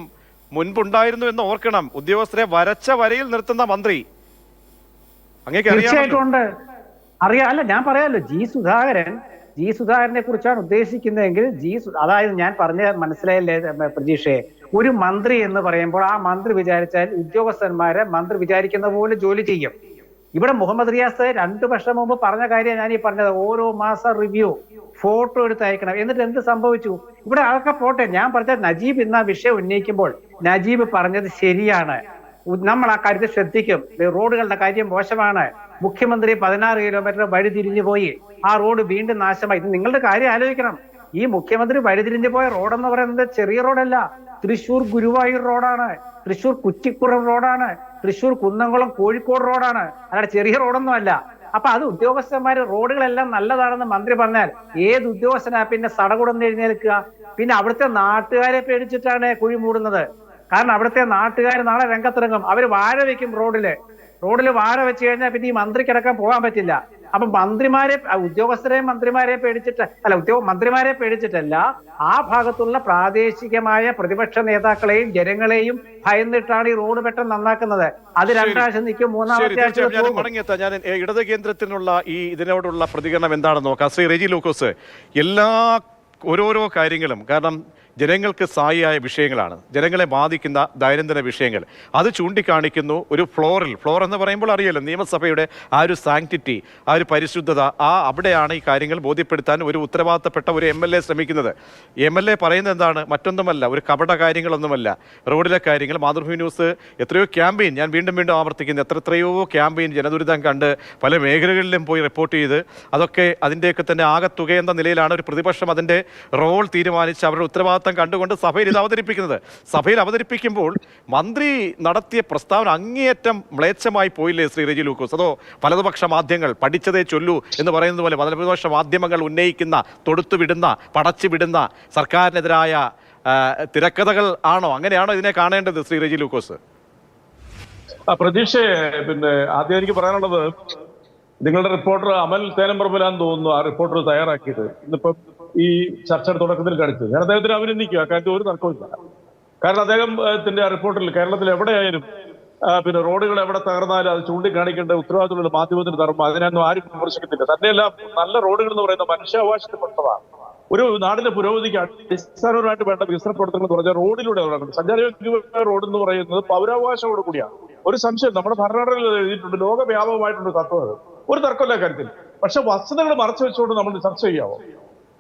മുൻപുണ്ടായിരുന്നു എന്ന് ഓർക്കണം. ഉദ്യോഗസ്ഥരെ വരച്ച വരയിൽ നിർത്തുന്ന മന്ത്രി തീർച്ചയായിട്ടും ഉണ്ട്. അല്ല ഞാൻ പറയാമല്ലോ, ജി സുധാകരനെ കുറിച്ചാണ് ഉദ്ദേശിക്കുന്നതെങ്കിൽ അതായത് ഞാൻ പറഞ്ഞ മനസ്സിലായില്ലേ പ്രജീഷേ, ഒരു മന്ത്രി എന്ന് പറയുമ്പോൾ ആ മന്ത്രി വിചാരിച്ചാൽ ഉദ്യോഗസ്ഥന്മാരെ മന്ത്രി വിചാരിക്കുന്ന പോലെ ജോലി ചെയ്യും. ഇവിടെ മുഹമ്മദ് റിയാസ് 2 വർഷം മുമ്പ് പറഞ്ഞ കാര്യം ഞാൻ ഈ പറഞ്ഞത്. ഓരോ മാസം റിവ്യൂ ഫോട്ടോ എടുത്ത് അയക്കണം. എന്നിട്ട് എന്ത് സംഭവിച്ചു? ഇവിടെ അതൊക്കെ പോട്ടെ. ഞാൻ പറഞ്ഞ നജീബ് ഇന്ന് ആ വിഷയം ഉന്നയിക്കുമ്പോൾ നജീബ് പറഞ്ഞത് ശരിയാണ്. നമ്മൾ ആ കാര്യത്തിൽ ശ്രദ്ധിക്കും. റോഡുകളുടെ കാര്യം മോശമാണ്. മുഖ്യമന്ത്രി 16 കിലോമീറ്റർ വഴി തിരിഞ്ഞു പോയി, ആ റോഡ് വീണ്ടും നാശമായി. ഇത് നിങ്ങളുടെ കാര്യം ആലോചിക്കണം. ഈ മുഖ്യമന്ത്രി വഴിതിരിഞ്ഞു പോയ റോഡെന്ന് പറയുന്നത് ചെറിയ റോഡല്ല. തൃശ്ശൂർ ഗുരുവായൂർ റോഡാണ്, തൃശ്ശൂർ കുറ്റിപ്പുറം റോഡാണ്, തൃശ്ശൂർ കുന്നംകുളം കോഴിക്കോട് റോഡാണ്. അല്ലാതെ ചെറിയ റോഡൊന്നും അല്ല. അപ്പൊ അത് ഉദ്യോഗസ്ഥന്മാര് റോഡുകളെല്ലാം നല്ലതാണെന്ന് മന്ത്രി പറഞ്ഞാൽ ഏത് ഉദ്യോഗസ്ഥനാ പിന്നെ സടകുടന്ന് എഴുന്നേൽക്കുക? പിന്നെ അവിടുത്തെ നാട്ടുകാരെ പേടിച്ചിട്ടാണ് കുഴി മൂടുന്നത്. കാരണം അവിടുത്തെ നാട്ടുകാർ നാളെ രംഗത്തിറങ്ങും. അവര് വാഴ വെക്കും റോഡിൽ വാഴ വെച്ച് കഴിഞ്ഞാൽ പിന്നെ ഈ മന്ത്രിക്കിടക്കാൻ പോകാൻ പറ്റില്ല. അപ്പൊ മന്ത്രിമാരെ പേടിച്ചിട്ടല്ല, ആ ഭാഗത്തുള്ള പ്രാദേശികമായ പ്രതിപക്ഷ നേതാക്കളെയും ജനങ്ങളെയും ഭയന്നിട്ടാണ് ഈ റോഡ് പെട്ടെന്ന് നന്നാക്കുന്നത്. അത് 2 ആഴ്ച നിൽക്കും, 3-ാമത്തെ ആഴ്ച. ഞാൻ ഇടത് കേന്ദ്രത്തിനുള്ള ഇതിനോടുള്ള പ്രതികരണം എന്താണെന്ന് നോക്കാം. ശ്രീ റെജി ലൂക്കോസ്, ഓരോരോ കാര്യങ്ങളും കാരണം ജനങ്ങൾക്ക് സ്ഥായിയായ വിഷയങ്ങളാണ്, ജനങ്ങളെ ബാധിക്കുന്ന ദൈനംദിന വിഷയങ്ങൾ. അത് ചൂണ്ടിക്കാണിക്കുന്നു. ഒരു ഫ്ലോർ എന്ന് പറയുമ്പോൾ അറിയാലോ, നിയമസഭയുടെ ആ ഒരു സാങ്ക്ടിറ്റി, ആ ഒരു പരിശുദ്ധത, അവിടെയാണ് ഈ കാര്യങ്ങൾ ബോധ്യപ്പെടുത്താൻ ഒരു ഉത്തരവാദിത്തപ്പെട്ട ഒരു MLA ശ്രമിക്കുന്നത്. MLA പറയുന്നത് എന്താണ്? മറ്റൊന്നുമല്ല, ഒരു കപട കാര്യങ്ങളൊന്നുമല്ല, റോഡിലെ കാര്യങ്ങൾ. മാതൃഭൂമി ന്യൂസ് എത്രയോ ക്യാമ്പയിൻ, ഞാൻ വീണ്ടും ആവർത്തിക്കുന്നു, എത്രയോ ക്യാമ്പയിൻ ജനദുരിതം കണ്ട് പല മേഖലകളിലും പോയി റിപ്പോർട്ട് ചെയ്ത് അതൊക്കെ അതിൻ്റെയൊക്കെ തന്നെ ആകത്തുക എന്ന നിലയിലാണ് ഒരു പ്രതിപക്ഷം അതിൻ്റെ റോൾ തീരുമാനിച്ച് അവരുടെ ഉത്തരവാദിത്തം കണ്ടുകൊണ്ട് സഭയിൽ ഇത് അവതരിപ്പിക്കുന്നത്. സഭയിൽ അവതരിപ്പിക്കുമ്പോൾ മന്ത്രി നടത്തിയ പ്രസ്താവന അങ്ങേയറ്റം മ്ലേച്ഛമായി പോയില്ലേ ശ്രീ റെജി ലൂക്കോസ്? അതോ വലതുപക്ഷ മാധ്യമങ്ങൾ പഠിച്ചതേ ചൊല്ലൂ എന്ന് പറയുന്നത് പോലെ വലതുപക്ഷ മാധ്യമങ്ങൾ ഉന്നയിക്കുന്ന, തൊടുത്തുവിടുന്ന, പടച്ചുവിടുന്ന സർക്കാരിനെതിരായ തിരക്കഥകൾ ആണോ? അങ്ങനെയാണോ ഇതിനെ കാണേണ്ടത് ശ്രീ റെജി ലൂക്കോസ്? പ്രതീക്ഷയെ ആദ്യം എനിക്ക് പറയാനുള്ളത്, നിങ്ങളുടെ റിപ്പോർട്ടർ അമൽ തേനമ്പറമ്പിലാന്ന് തോന്നുന്നു ആ റിപ്പോർട്ടർ തയ്യാറാക്കിയത്. ഇന്നിപ്പം ഈ ചർച്ചയുടെ തുടക്കത്തിൽ കാണിച്ചത് ഞാൻ അദ്ദേഹത്തിന് അഭിനന്ദിക്കുക. കാര്യത്തിൽ ഒരു തർക്കമില്ല. കാരണം അദ്ദേഹത്തിന്റെ ആ റിപ്പോർട്ടിൽ കേരളത്തിൽ എവിടെയായാലും പിന്നെ റോഡുകൾ എവിടെ തകർന്നാലും അത് ചൂണ്ടിക്കാണിക്കേണ്ട ഉത്തരവാദിത്തമുള്ള മാധ്യമത്തിന് തർമ്മം, അതിനൊന്നും ആരും വിമർശിക്കുന്നില്ല. തന്നെയല്ല, നല്ല റോഡുകൾ എന്ന് പറയുന്ന മനുഷ്യാവകാശത്തിൽപ്പെട്ടതാണ്. ഒരു നാടിന്റെ പുരോഗതിക്ക് അടിസ്ഥാനപരമായിട്ട് വേണ്ട വികസന പ്രവർത്തനങ്ങൾ എന്ന് പറഞ്ഞാൽ റോഡിലൂടെ നടക്കുന്നത്. സഞ്ചാരയോഗ്യമായ റോഡ് എന്ന് പറയുന്നത് പൗരാവകാശത്തോടു കൂടിയാണ്. ഒരു സംശയം, നമ്മുടെ ഭരണഘടനയിൽ എഴുതിയിട്ടുണ്ട്, ലോകവ്യാപകമായിട്ടുണ്ട് തത്വം. അത് ഒരു തർക്കമില്ല കാര്യത്തിൽ. പക്ഷെ വസ്തുതകൾ മറച്ചു വെച്ചുകൊണ്ട് നമ്മൾ ചർച്ച ചെയ്യാവോ?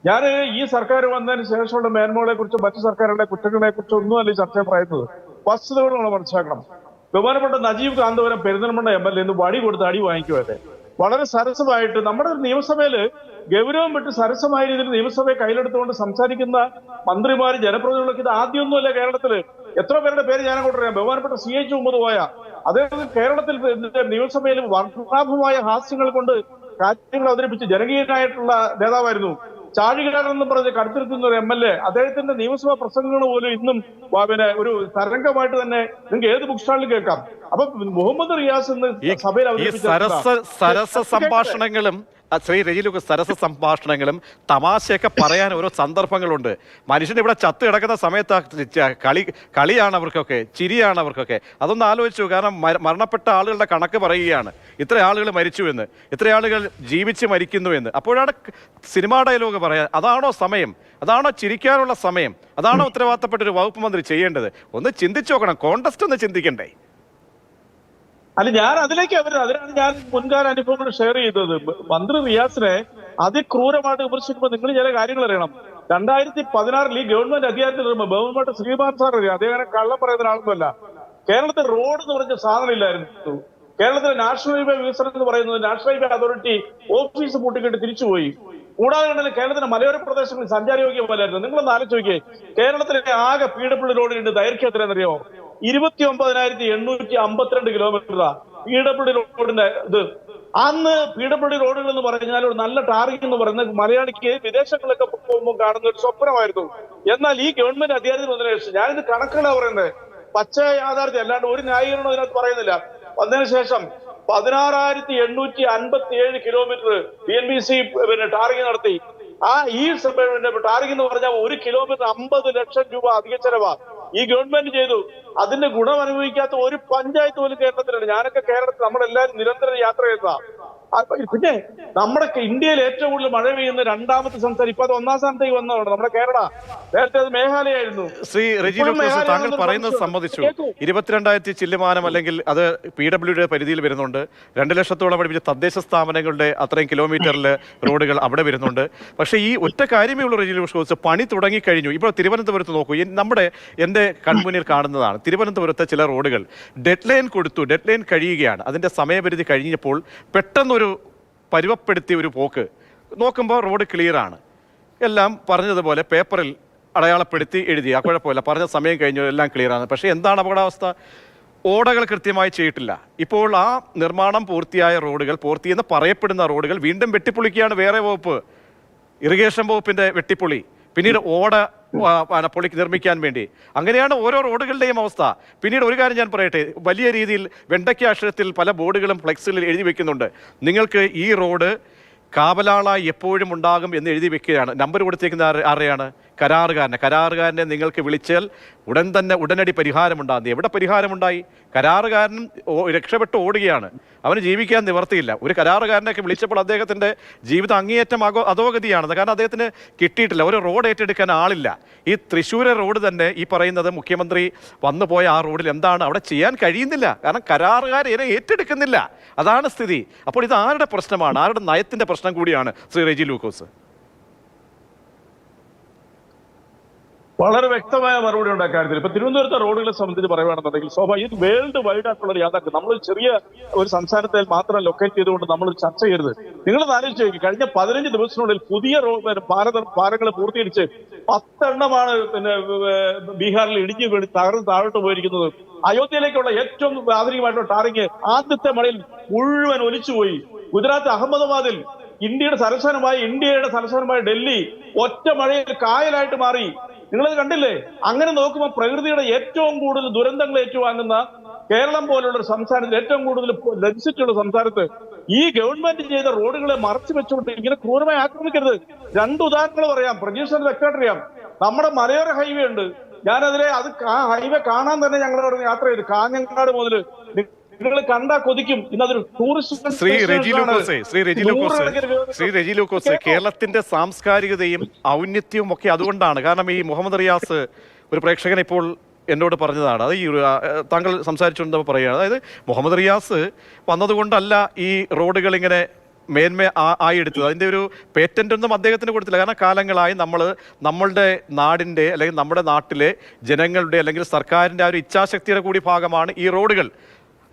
ഞാൻ ഈ സർക്കാർ വന്നതിന് ശേഷമുള്ള മേന്മകളെ കുറിച്ചും മറ്റു സർക്കാരുകളുടെ കുറ്റങ്ങളെ കുറിച്ചും ഒന്നുമല്ല ഈ ചർച്ച പറയുന്നത്. വസ്തുതകൾ നമ്മൾ മനസ്സിലാക്കണം. ബഹുമാനപ്പെട്ട നജീബ് കാന്തപുരം പെരിന്തൽമണ്ണ MLA എന്ന് വടി കൊടുത്ത് അടി വാങ്ങിക്കുമല്ലേ? വളരെ സരസമായിട്ട് നമ്മുടെ നിയമസഭയിൽ ഗൗരവം വിട്ട് സരസമായ രീതിയിൽ നിയമസഭയെ കയ്യിലെടുത്തുകൊണ്ട് സംസാരിക്കുന്ന മന്ത്രിമാരും ജനപ്രതിനിധികളൊക്കെ ഇത് ആദ്യമൊന്നുമല്ല കേരളത്തില്. എത്ര പേരുടെ പേര് ഞാൻ അങ്ങോട്ട് പറയാം. ബഹുമാനപ്പെട്ട CH മുഹമ്മദ് കോയ, അദ്ദേഹം കേരളത്തിൽ നിയമസഭയിൽ വർണ്ണാഭമായ ഹാസ്യങ്ങൾ കൊണ്ട് കാര്യങ്ങൾ അവതരിപ്പിച്ച് ജനകീയനായിട്ടുള്ള നേതാവായിരുന്നു. ചാഴികാരനെന്ന് പറഞ്ഞ് കടുത്തിരുത്തുന്ന ഒരു MLA, അദ്ദേഹത്തിന്റെ നിയമസഭാ പ്രസംഗങ്ങൾ പോലും ഇന്നും പിന്നെ ഒരു തരംഗമായിട്ട് തന്നെ നിങ്ങൾക്ക് ഏത് ബുക്ക് സ്റ്റാളിൽ കേൾക്കാം. അപ്പൊ മുഹമ്മദ് റിയാസ് എന്ന് സഭയിൽ സരസ സംഭാഷണങ്ങളും ശ്രീ റെജിലൂക്ക്, സരസ സംഭാഷണങ്ങളും തമാശയൊക്കെ പറയാൻ ഓരോ സന്ദർഭങ്ങളുണ്ട്. മനുഷ്യൻ ഇവിടെ ചത്ത് കിടക്കുന്ന സമയത്ത് കളിയാണ് അവർക്കൊക്കെ, ചിരിയാണ് അവർക്കൊക്കെ. അതൊന്ന് ആലോചിച്ചു. കാരണം മരണപ്പെട്ട ആളുകളുടെ കണക്ക് പറയുകയാണ്, ഇത്ര ആളുകൾ മരിച്ചു എന്ന്, ഇത്ര ആളുകൾ ജീവിച്ച് മരിക്കുന്നു എന്ന്. അപ്പോഴാണ് സിനിമാ ഡയലോഗ് പറയാൻ. അതാണോ സമയം? അതാണോ ചിരിക്കാനുള്ള സമയം? അതാണോ ഉത്തരവാദിത്തപ്പെട്ട ഒരു വകുപ്പ് മന്ത്രി ചെയ്യേണ്ടത്? ഒന്ന് ചിന്തിച്ചു നോക്കണം. കോണ്ടസ്റ്റ് ഒന്ന് ചിന്തിക്കണ്ടേ? അല്ല, ഞാൻ അതിലേക്ക് അതിനാണ് ഞാൻ മുൻകാല അനുഭവങ്ങൾ ഷെയർ ചെയ്തത്. മന്ത്രി റിയാസിനെ അതിക്രൂരമായിട്ട് വിമർശിക്കുമ്പോൾ നിങ്ങൾ ചില കാര്യങ്ങൾ അറിയണം. 2016 ഈ ഗവൺമെന്റ് അധികാരത്തിൽ വരുമ്പോൾ ബഹുമാനപ്പെട്ട ശ്രീമാൻ സാർ അറിയാം, അദ്ദേഹം കള്ളം പറയുന്ന ആളൊന്നുമല്ല. കേരളത്തിൽ റോഡ് എന്ന് പറഞ്ഞ സാധനം ഇല്ലായിരുന്നു. കേരളത്തിലെ നാഷണൽ ഹൈവേ വികസനം എന്ന് പറയുന്നത് നാഷണൽ ഹൈവേ അതോറിറ്റി ഓഫീസ് പൂട്ടിക്കിട്ട് തിരിച്ചുപോയി. കൂടാതെ തന്നെ കേരളത്തിലെ മലയോര പ്രദേശങ്ങളിൽ സഞ്ചാരയോഗ്യമല്ലായിരുന്നു. നിങ്ങളൊന്ന് ആലോചിച്ച് നോക്കിയേ, കേരളത്തിലെ ആകെ PWD റോഡിന്റെ ദൈർഘ്യം എത്രയെന്നറിയോ? 29,852 കിലോമീറ്ററാ PWD റോഡിന്റെ ഇത്. അന്ന് PWD റോഡുകൾ എന്ന് പറഞ്ഞാൽ ഒരു നല്ല ടാറിംഗ് എന്ന് പറയുന്നത് മലയാളിക്ക് വിദേശങ്ങളിലൊക്കെ പോകുമ്പോൾ കാണുന്ന ഒരു സ്വപ്നമായിരുന്നു. എന്നാൽ ഈ ഗവൺമെന്റ് അധികാരത്തിൽ വന്നതിന് ശേഷം, ഞാനിത് കണക്കുകളാണ് പറയുന്നത്, പച്ച യാഥാർത്ഥ്യം അല്ലാണ്ട് ഒരു ന്യായീകരണം അതിനകത്ത് പറയുന്നില്ല. വന്നതിന് ശേഷം 16,857 കിലോമീറ്റർ BNBC പിന്നെ ടാറിംഗ് നടത്തി. ഈ ടാറിംഗ് എന്ന് പറഞ്ഞാൽ 1 കിലോമീറ്റർ 50 ലക്ഷം രൂപ അധിക ചെലവാ ഈ ഗവൺമെന്റ് ചെയ്തു. അതിന്റെ ഗുണം അനുഭവിക്കാത്ത ഒരു പഞ്ചായത്ത് പോലും കേരളത്തിലുണ്ട്. ഞാനൊക്കെ കേരളത്തിൽ നമ്മളെല്ലാവരും നിരന്തരം യാത്ര ചെയ്തതാ. പിന്നെ നമ്മുടെ ഇന്ത്യയിൽ ഏറ്റവും കൂടുതൽ മഴ പെയ്യുന്ന രണ്ടാമത്തെ സംസ്ഥാനം ഇപ്പൊ അത് 1ാം സ്ഥാനത്തേക്ക് വന്നതാണ് നമ്മുടെ കേരള. നേരത്തെ അത് മേഘാലയായിരുന്നു. ശ്രീ റെജി ലൂക്കോസ്, താങ്കൾ പറയുന്നത് സമ്മതിച്ചു. 22,000 ചില്ലുമാനം അല്ലെങ്കിൽ അത് PWD പരിധിയിൽ വരുന്നുണ്ട്. 2 ലക്ഷത്തോളം പഠിപ്പിച്ച തദ്ദേശ സ്ഥാപനങ്ങളുടെ അത്രയും കിലോമീറ്ററിൽ റോഡുകൾ അവിടെ വരുന്നുണ്ട്. പക്ഷേ ഈ ഒറ്റ കാര്യമേ ഉള്ളൂ റെജി ലൂക്കോസ്, പണി തുടങ്ങിക്കഴിഞ്ഞു. ഇപ്പോൾ തിരുവനന്തപുരത്ത് നോക്കൂ, എൻ്റെ കൺമുന്നിൽ കാണുന്നതാണ്. തിരുവനന്തപുരത്തെ ചില റോഡുകൾ ഡെഡ് ലൈൻ കൊടുത്തു, ഡെഡ് ലൈൻ കഴിയുകയാണ്, അതിൻ്റെ സമയപരിധി കഴിഞ്ഞപ്പോൾ പെട്ടെന്നൊരു പരുവപ്പെടുത്തിയ ഒരു പോക്ക് നോക്കുമ്പോൾ റോഡ് ക്ലിയറാണ്, എല്ലാം പറഞ്ഞതുപോലെ പേപ്പറിൽ അടയാളപ്പെടുത്തി എഴുതി, ആ കുഴപ്പമില്ല, പറഞ്ഞ സമയം കഴിഞ്ഞു, എല്ലാം ക്ലിയറാണ്. പക്ഷേ എന്താണ് അപകടാവസ്ഥ? ഓടകൾ കൃത്യമായി ചെയ്തിട്ടില്ല. ഇപ്പോൾ ആ നിർമ്മാണം പൂർത്തിയായ റോഡുകൾ, പൂർത്തിയെന്ന് പറയപ്പെടുന്ന റോഡുകൾ വീണ്ടും വെട്ടിപ്പൊളിക്കുകയാണ് വേറെ വകുപ്പ്, ഇറിഗേഷൻ വകുപ്പിൻ്റെ വെട്ടിപ്പൊളി, പിന്നീട് ഓട പൊളിക്ക് നിർമ്മിക്കാൻ വേണ്ടി. അങ്ങനെയാണ് ഓരോ റോഡുകളുടെയും അവസ്ഥ. പിന്നീട് ഒരു കാര്യം ഞാൻ പറയട്ടെ, വലിയ രീതിയിൽ വെണ്ടയ്ക്ക അക്ഷരത്തിൽ പല ബോർഡുകളും ഫ്ലെക്സിൽ എഴുതി വെക്കുന്നുണ്ട്, നിങ്ങൾക്ക് ഈ റോഡ് കാവലാളായി എപ്പോഴും ഉണ്ടാകും എന്ന് എഴുതി വെക്കുകയാണ്. നമ്പർ കൊടുത്തേക്കുന്ന ആരെയാണ്? കരാറുകാരനെ നിങ്ങൾക്ക് വിളിച്ചാൽ ഉടനടി പരിഹാരമുണ്ടാകുന്നത്. എവിടെ പരിഹാരമുണ്ടായി? കരാറുകാരൻ രക്ഷപ്പെട്ട് ഓടുകയാണ്, അവന് ജീവിക്കാൻ നിവർത്തിയില്ല. ഒരു കരാറുകാരനെയൊക്കെ വിളിച്ചപ്പോൾ അദ്ദേഹത്തിൻ്റെ ജീവിതം അങ്ങേയറ്റം അധോഗതിയാണ്. കാരണം അദ്ദേഹത്തിന് കിട്ടിയിട്ടില്ല, ഒരു റോഡ് ഏറ്റെടുക്കാൻ ആളില്ല. ഈ തൃശ്ശൂർ റോഡ് തന്നെ ഈ പറയുന്നത് മുഖ്യമന്ത്രി വന്നു പോയ ആ റോഡിൽ എന്താണ് അവിടെ ചെയ്യാൻ കഴിയുന്നില്ല, കാരണം കരാറുകാർ ഇതിനെ ഏറ്റെടുക്കുന്നില്ല. അതാണ് സ്ഥിതി. അപ്പോൾ ഇത് ആരുടെ പ്രശ്നമാണ്? ആരുടെ നയത്തിൻ്റെ പ്രശ്നം കൂടിയാണ് ശ്രീ റെജി ലൂക്കോസ്? വളരെ വ്യക്തമായ മറുപടി ഉണ്ട് അക്കാര്യത്തിൽ. ഇപ്പൊ തിരുവനന്തപുരത്തെ റോഡുകളെ സംബന്ധിച്ച് പറയുകയാണെന്നുണ്ടെങ്കിൽ ഇത് വേൾഡ് വൈഡ് ആയിട്ടുള്ള ഒരു യാഥാർത്ഥ്യം. നമ്മൾ ചെറിയ ഒരു സംസ്ഥാനത്തിൽ മാത്രം ലൊക്കേറ്റ് ചെയ്തുകൊണ്ട് നമ്മൾ ചർച്ച ചെയ്യരുത്. നിങ്ങൾ ആലോചിച്ച് നോക്കി, കഴിഞ്ഞ 15 ദിവസത്തിനുള്ളിൽ പുതിയ പാലങ്ങൾ പൂർത്തീകരിച്ച് 10 എണ്ണമാണ് പിന്നെ ബീഹാറിൽ ഇടിഞ്ഞു വീണ് തകർന്ന് താഴോട്ട് പോയിരിക്കുന്നത്. അയോധ്യയിലേക്കുള്ള ഏറ്റവും ആധുനികമായിട്ടുള്ള ടാറിങ് ആദ്യത്തെ മഴയിൽ മുഴുവൻ ഒലിച്ചുപോയി. ഗുജറാത്ത് അഹമ്മദാബാദിൽ ഇന്ത്യയുടെ തലസ്ഥാനമായ ഡൽഹി ഒറ്റ മഴയിൽ കായലായിട്ട് മാറി. നിങ്ങളത് കണ്ടില്ലേ? അങ്ങനെ നോക്കുമ്പോൾ പ്രകൃതിയുടെ ഏറ്റവും കൂടുതൽ ദുരന്തങ്ങൾ ഏറ്റുവാങ്ങുന്ന കേരളം പോലുള്ള ഒരു സംസ്ഥാനത്തിൽ, ഏറ്റവും കൂടുതൽ ലഭിച്ചിട്ടുള്ള സംസ്ഥാനത്ത് ഈ ഗവൺമെന്റ് ചെയ്ത റോഡുകളെ മറച്ചു വെച്ചുകൊണ്ട് ഇങ്ങനെ ക്രൂരമായി ആക്രമിക്കരുത്. 2 ഉദാഹരണങ്ങൾ പറയാം, പ്രജീഷ് വ്യക്തമായിട്ട് അറിയാം. നമ്മുടെ മലയോര ഹൈവേ ഉണ്ട്, ഞാനതിലെ ആ ഹൈവേ കാണാൻ തന്നെ ഞങ്ങളോട് യാത്ര ചെയ്തു. കാഞ്ഞങ്ങാട് മുതൽ നിങ്ങൾ കണ്ടാ കൊതിക്കും. ഇന്നതൊരു ടൂറിസ്റ്റ്. ശ്രീ റെജി ലൂക്കോസ്, കേരളത്തിന്റെ സാംസ്കാരികതയും ഔന്നത്യവും ഒക്കെ അതുകൊണ്ടാണ്. കാരണം ഈ മുഹമ്മദ് റിയാസ് ഒരു പ്രേക്ഷകൻ ഇപ്പോൾ എന്നോട് പറഞ്ഞതാണ്, അത് ഈ താങ്കൾ സംസാരിച്ചുകൊണ്ട് പറയുകയാണ്, അതായത് മുഹമ്മദ് റിയാസ് വന്നതുകൊണ്ടല്ല ഈ റോഡുകൾ ഇങ്ങനെ മേന്മ ആയെടുത്തത്. അതിൻ്റെ ഒരു പേറ്റന്റ് ഒന്നും അദ്ദേഹത്തിന് കൊടുത്തില്ല. കാരണം കാലങ്ങളായി നമ്മളുടെ നാടിൻ്റെ അല്ലെങ്കിൽ നമ്മുടെ നാട്ടിലെ ജനങ്ങളുടെ അല്ലെങ്കിൽ സർക്കാരിൻ്റെ ആ ഒരു ഇച്ഛാശക്തിയുടെ കൂടി ഭാഗമാണ് ഈ റോഡുകൾ.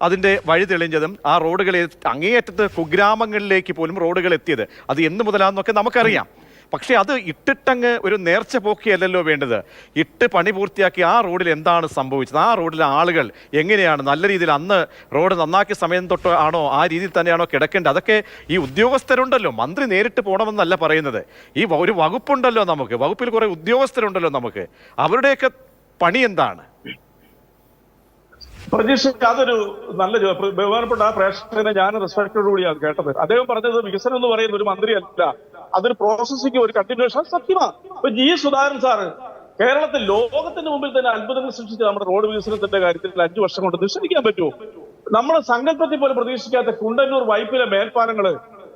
അതിൻ്റെ വഴി തെളിഞ്ഞതും ആ റോഡുകൾ അങ്ങേയറ്റത്ത് കുഗ്രാമങ്ങളിലേക്ക് പോലും റോഡുകൾ എത്തിയത് അത് എന്ന് മുതലാണെന്നൊക്കെ നമുക്കറിയാം. പക്ഷേ അത് ഇട്ടിട്ടങ്ങ് ഒരു നേർച്ച പോക്കിയല്ലല്ലോ വേണ്ടത്. ഇട്ട് പണി പൂർത്തിയാക്കി ആ റോഡിൽ എന്താണ് സംഭവിച്ചത്, ആ റോഡിലെ ആളുകൾ എങ്ങനെയാണ് നല്ല രീതിയിൽ അന്ന് റോഡ് നന്നാക്കിയ സമയം തൊട്ട് ആണോ ആ രീതിയിൽ തന്നെയാണോ കിടക്കേണ്ടത്, അതൊക്കെ ഈ ഉദ്യോഗസ്ഥരുണ്ടല്ലോ. മന്ത്രി നേരിട്ട് പോകണമെന്നല്ല പറയുന്നത്. ഈ ഒരു വകുപ്പുണ്ടല്ലോ, നമുക്ക് വകുപ്പിൽ കുറേ ഉദ്യോഗസ്ഥരുണ്ടല്ലോ, നമുക്ക് അവരുടെയൊക്കെ പണി എന്താണ്? പ്രതീക്ഷ, അതൊരു നല്ല ബഹുമാനപ്പെട്ട ആ പ്രേക്ഷകനെ ഞാൻ റെസ്പെക്ടോടു കൂടിയാണ് കേട്ടത്. അദ്ദേഹം പറഞ്ഞത് വികസനം എന്ന് പറയുന്ന ഒരു മന്ത്രിയല്ല, അതൊരു പ്രോസസ്സിംഗ്, ഒരു കണ്ടിന്യൂഷൻ. സത്യമാണ്. ഇപ്പൊ ജി സുധാകരൻ സാറ് കേരളത്തിൽ ലോകത്തിന്റെ മുമ്പിൽ തന്നെ അത്ഭുതങ്ങൾ സൃഷ്ടിച്ച നമ്മുടെ റോഡ് വികസനത്തിന്റെ കാര്യത്തിൽ 5 വർഷം കൊണ്ട് നിശ്ചയിക്കാൻ പറ്റുമോ? നമ്മുടെ സങ്കല്പത്തിൽ പോലും പ്രതീക്ഷിക്കാത്ത കുണ്ടന്നൂർ വൈപ്പിലെ മേൽപ്പാലങ്ങള്,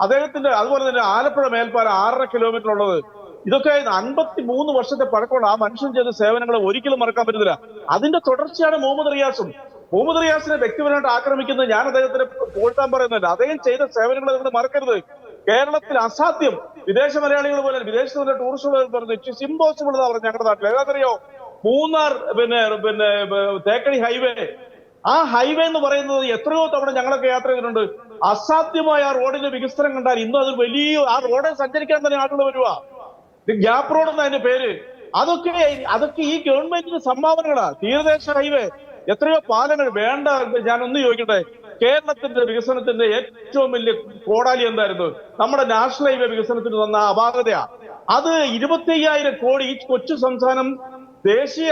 അദ്ദേഹത്തിന്റെ അതുപോലെ തന്നെ ആലപ്പുഴ മേൽപ്പാലം 6.5 കിലോമീറ്റർ ഉള്ളത്, ഇതൊക്കെ 53 വർഷത്തെ പഴക്കമുള്ള ആ മനുഷ്യൻ ചെയ്ത സേവനങ്ങളെ ഒരിക്കലും മറക്കാൻ പറ്റുന്നില്ല. അതിന്റെ തുടർച്ചയാണ് മുഹമ്മദ് റിയാസും. മുഹമ്മദ് റിയാസിനെ വ്യക്തിപരമായിട്ട് ആക്രമിക്കുന്നത് ഞാൻ അദ്ദേഹത്തിന് പോഴ്ത്താൻ പറയുന്നില്ല. അദ്ദേഹം ചെയ്ത സേവനങ്ങൾ നിങ്ങൾ മറക്കരുത്. കേരളത്തിൽ അസാധ്യം. വിദേശ മലയാളികൾ പോലെ വിദേശത്തുള്ള ടൂറിസ്റ്റുകൾ പറഞ്ഞു ഇറ്റ്സ് ഇമ്പോസിബിൾ എന്നാ പറഞ്ഞു ഞങ്ങളുടെ നാട്ടിൽ. ഏതാണെന്നറിയോ? മൂന്നാർ പിന്നെ തേക്കടി ഹൈവേ, ആ ഹൈവേ എന്ന് പറയുന്നത് എത്രയോ തവണ ഞങ്ങളൊക്കെ യാത്ര ചെയ്തിട്ടുണ്ട്. അസാധ്യമായ ആ റോഡിന്റെ വികസനം കണ്ടാൽ ഇന്നും അത് വലിയ ആ റോഡ് സഞ്ചരിക്കാൻ തന്നെ ആളുകൾ വരുക. ഗ്യാപ് റോഡ് എന്ന അതിന്റെ പേര്. അതൊക്കെ ഈ ഗവൺമെന്റിന്റെ സംഭാവനകളാ. തീരദേശ ഹൈവേ, എത്രയോ പാലങ്ങൾ വേണ്ട. ഞാനൊന്ന് ചോദിക്കട്ടെ, കേരളത്തിന്റെ വികസനത്തിന്റെ ഏറ്റവും വലിയ കോടാലി എന്തായിരുന്നു? നമ്മുടെ നാഷണൽ ഹൈവേ വികസനത്തിന് തന്ന അപാകതയാ. അത് 25,000 കോടി ഈ കൊച്ചു സംസ്ഥാനം ദേശീയ